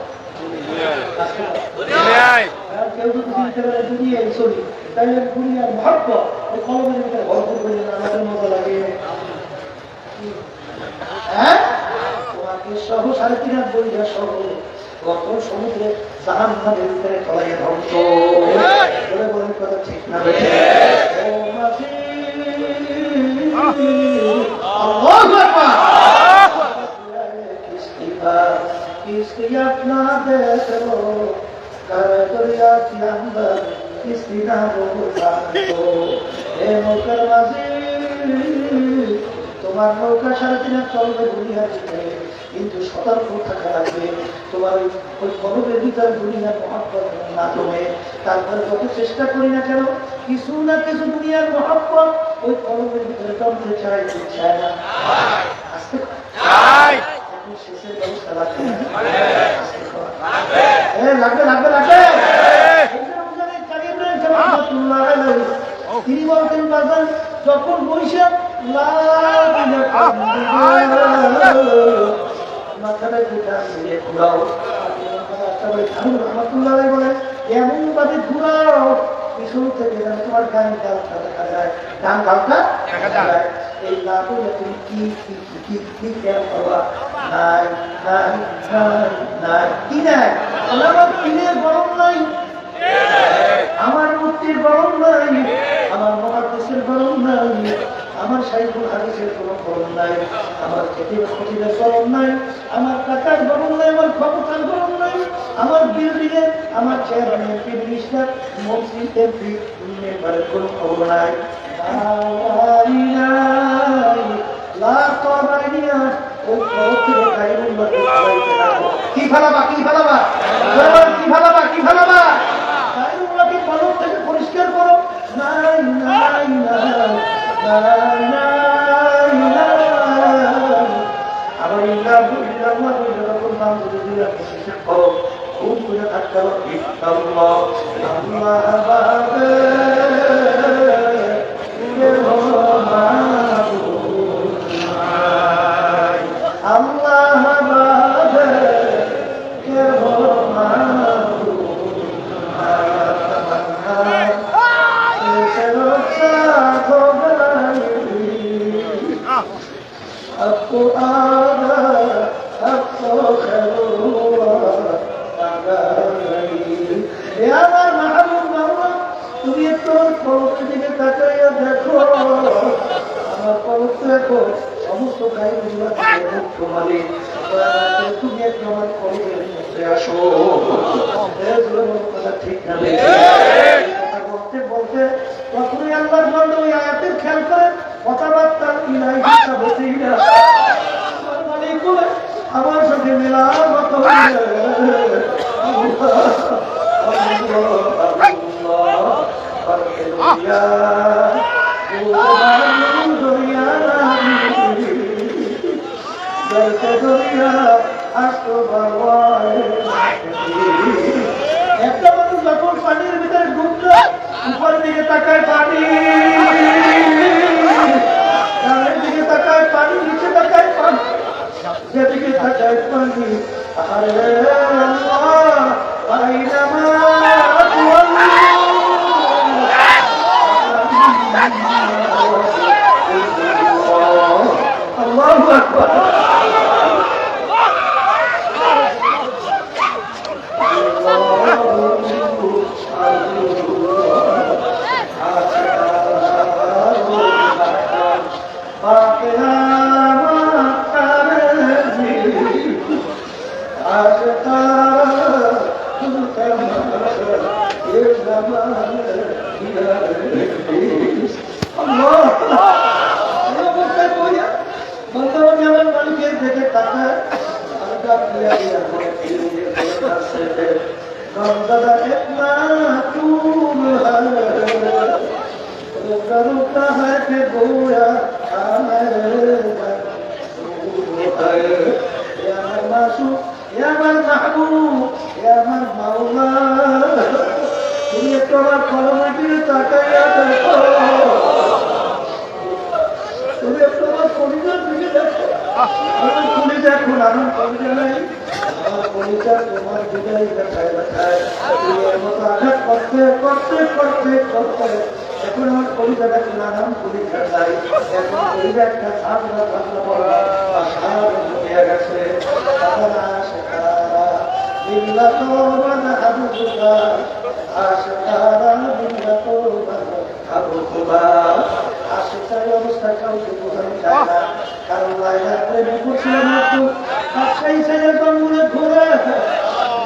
কেউ যদি চিনতে পারে দুনিয়ায় চলি তাহলে দুনিয়ার মহব্বত ওই কলমের ভিতরে ভরপুর করে আমাদের মজা লাগে হ্যাঁ তোমাকে সহ সাড়ে তিনার বইটা সহ গত সমুদ্রে জাহান্নামের ভিতরে তলাইয়া ধ্বংস বলে বলেন কথা ঠিক না আল্লাহু আকবার किसकी अपना देख लो कर दरिया के अंदर किसी ना वो नौकर बाजी তোমার নৌকা সাড়ে তিনে চলবে দুনিয়ার ভিতরে কিন্তু সতর্ক থাকা লাগবে তোমার ওই কলবের ভিতরে দুনিয়ার মহব্বত না জমে তারপরে যত চেষ্টা করি না কেন কিছু না কিছু দুনিয়ার মহব্বত ওই কলবের ভিতরে জমতে চায় না আসতে শেষের ব্যবস্থা লাগবে লাগবে তিনি বলতেন বাজার যখন বৈশা মাথাটা ঘুরাও বলে এমন ভাবে ঘুরাও পিছন থেকে যেন তোমার গান গালটা দেখা যায় গান গালটা দেখা যায় এই না বলে তুমি কি খেয়াল করবা নাই নাই নাই নাই কি নাই আমার দিনের গরম নাই আমার মুক্তির গরম নাই আমার মহাদেশের গরম নাই আমার সাইকুল হাদিসের কোনো গরম নাই আমার খতিবের গরম নাই আমার টাকার গরম নাই আমার ক্ষমতার গরম নাই আমার বিল্ডিংয়ে আমার চেয়ারম্যান এমপি মিনিস্টার মন্ত্রী এমপি মেম্বারের কোনো খবর নাই কি ফেলাবা কি ফেলাবা কি ফেলাবা কি ফেলাবা পরিষ্কার করো নাই নাই আবার ইল্লাল্লাহ যখন নাম ধরে দিয়ে করো খুব করে থাকতে হবে আল্লাহ বাদে আল্লাহ বাদে তুমি একটু পবিত্র দিকে তাকাইয়া দেখো আমার পবিত্র দেখো সমস্ত গাড়িগুলো মালিক তুমি একটু আমার পবিত্রের মধ্যে আসো কথা ঠিক না কথা বলতে বলতে তখনই আল্লাহর বন্ধু ওই আয়াতের খেয়াল করে কথাবার্তা ইলাই হতেই না আমার মালিক বলে আমার সাথে মেলামত একটা মানুষ যখন পানির ভিতরে ঢুকলো উপরের দিকে তাকায় পানি ডানের দিকে তাকায় পানি নিচে তাকায় পানি যেদিকে তাকায় পানি আরে আল্লাহু আকবার रुका है कि गोया या मन मासूम या मन महबूब या मन मौला তুমি একটু আমার কলমের দিকে তাকাইয়া দেখো তুমি একটু আমার কলিজার দিকে দেখো আমার কলিজা এখন আমার কলিজা নাই আমার কলিজা তোমার বিদায় দেখায় দেখায় তুমি এর মতো আঘাত করতে করতে করতে করতে এখন আমার কলিজাটা কিনারাম কলিজা নাই এখন কলিজা একটা সাদরা সাদরা বলা বা সারা হয়ে গেছে সাদরা সেখারা বিল্লা তো বানা হাবুকা আশকারা বিল্লা তো বানা হাবুকা আশকার অবস্থা কাউকে বোঝানো যায় না কারণ লাইলা প্রেমে করছিলাম একটু আশাই ছেলে বাংলা ঘুরে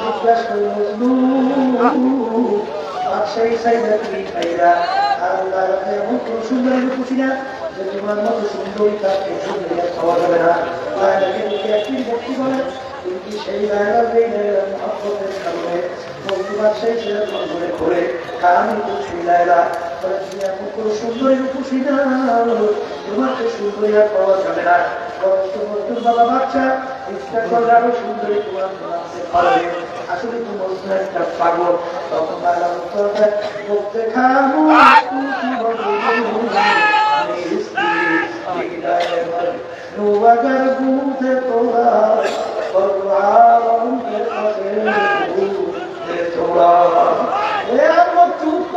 জিজ্ঞাস করে মজনু আশাই ছেলে তুমি খাইরা আর লাইলাকে এমন কোন সুন্দরী খুশি না যে তোমার মতো সুন্দরী তাকে সুন্দরী খাওয়া যাবে না লাইলাকে যদি একটি ব্যক্তি বলে তুমি কি সেই লাইলা যেই লাইলার মহব্বতের সামনে বন্ধুবার সেই সেরকম করে ঘুরে আমি তো সেই লাইলা তুমি এমন কোন সুন্দরী খুশি না তোমাকে সুন্দরী আর পাওয়া যাবে না বন্ধুর বাবা বাচ্চা ইচ্ছা করলে আরো সুন্দরী তোমার বানাতে পারবে আসলে তোমার একটা পাগল তখন লাইলা উত্তর দেয় বলতে খাবো अगर बूझे तोड़ा और आराम के तोड़ा ये हम चुप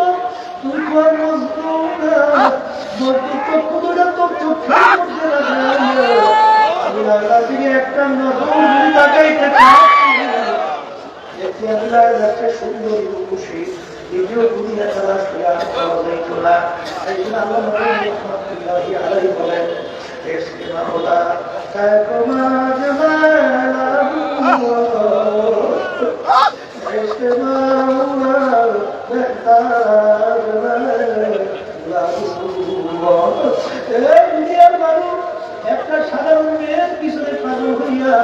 तू को मजबूर तो खुद तो चुप मुझे लगे अल्लाह दिए একটা নতুন লাগাইতে এতে আল্লাহ একটা সুন্দর খুশি ভিডিও দুনিয়া তালাশ করে আর পাওয়া যাইতো না এই জন্য আল্লাহ নবী রাহমাতুল্লাহি আলাইহি বলেন इसके मौला कहकुमा जमाला इसके मौला बेहतार দুনিয়ার মানুষ একটা সাধারণ মেয়ের পিছনে পাগল হইয়া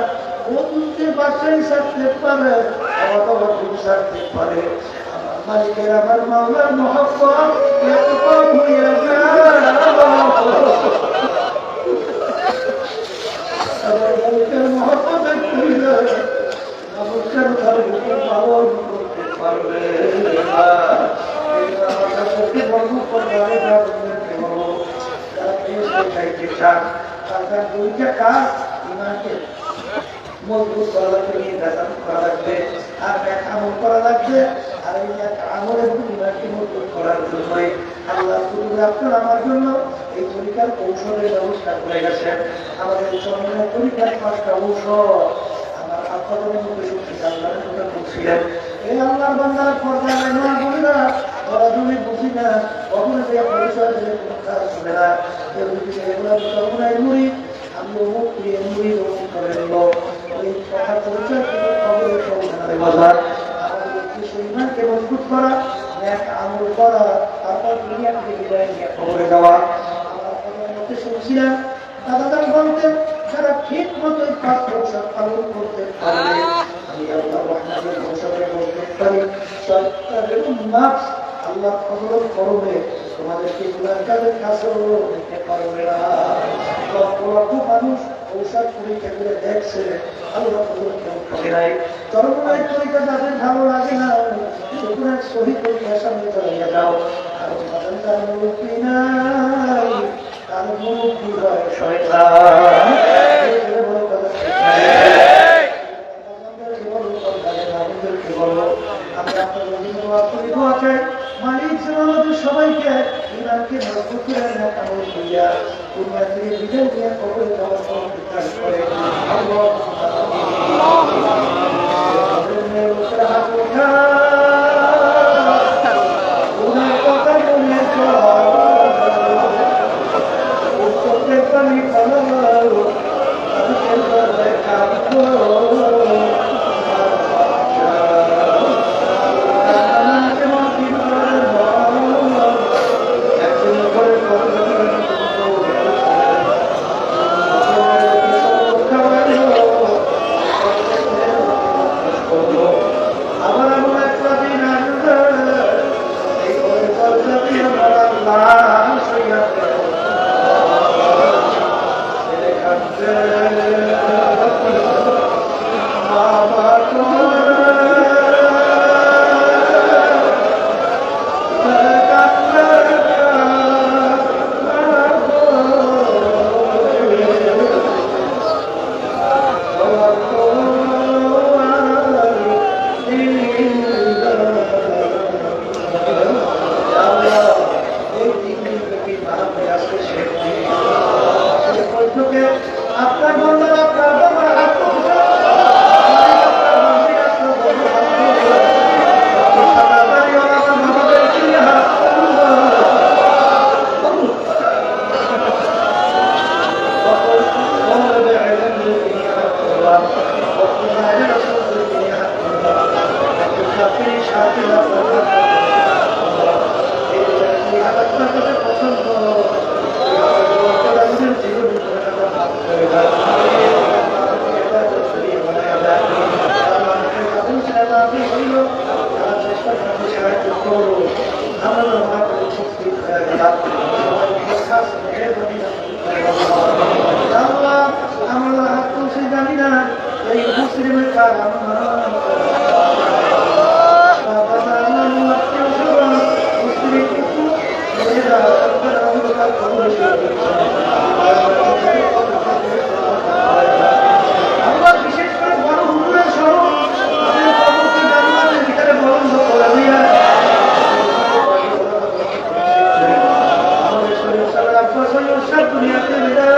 বন্ধুকে বাসায় ছাড়তে পারে আবার ঘুম ছাড়তে পারে আমার মালিকের আমার মাওলার মহব্বত এত কম হইয়া যায় আমার মালিকের মহব্বতের পরিবার নমস্কার ধর্মকে পালন করতে পারবে না আমার কাছে বর্ণ করবে যারা খাইতে চান তার দুইটা কাজ ইমানকে মজবুত করা লাগবে, নির্বাচন করা লাগবে, আর এক আমল করা লাগবে। আর এই এক আমলের ইমানকে মজবুত করার জন্যই আল্লাহ আপনার আমার জন্য এই তরিকার কৌশলের ব্যবস্থা করে গেছেন। আমাদের চরমের তরিকার 5টা ঔষধ আমার আপনাদের মধ্যে শক্তি আল্লাহর কথা বলছিলেন। এই আল্লাহর বান্দার পর্দায় না বলি না, ওরা তুমি বুঝি না, কখনো যে পরিচয় দিলে কোনো কাজ হবে না। এগুলো কল্পনায় মুড়ি আমি অমুক প্রিয় মুড়ি অমুক করে নিল ওই কথা পরিচয় কিন্তু খবরের সমাধানের বাজার। আমাদের উদ্দেশ্য ইমানকে মজবুত করা, এক আমল করা, তারপর দুনিয়া থেকে বিদায় নিয়ে খবরে দেওয়া। আমার খবরের মধ্যে শুনছিলাম দাদাদার বলতেন যারা ঠিক মতো এই 5 ঔষধ পালন করতে পারবে আমি আল্লাহ রহমানের ঘোষণা করতে পারি সরকারের উন্মাদ আল্লাহ খবর করবে তোমাদেরকে গুণাগারের কাছেও দিতে পারবে না। লক্ষ লক্ষ মানুষ ঔষধ পরীক্ষা করে দেখছে আল্লাহ খবর কেউ করে নাই। চরমায় পরীক্ষা যাদের ভালো লাগে না সেগুলো সহি পরীক্ষার সামনে চলিয়ে যাও। কারণ তার মুক্তি নাই, তার মুক্তি হয় শয়তান। মালিক আমাদের সবাইকে ইমানকে মজবুত করে না আমল করিয়া দুনিয়া থেকে বিদায় নিয়ে কবরে যাওয়ার পর বিকাশ করে দুনিয়াতে বিদায়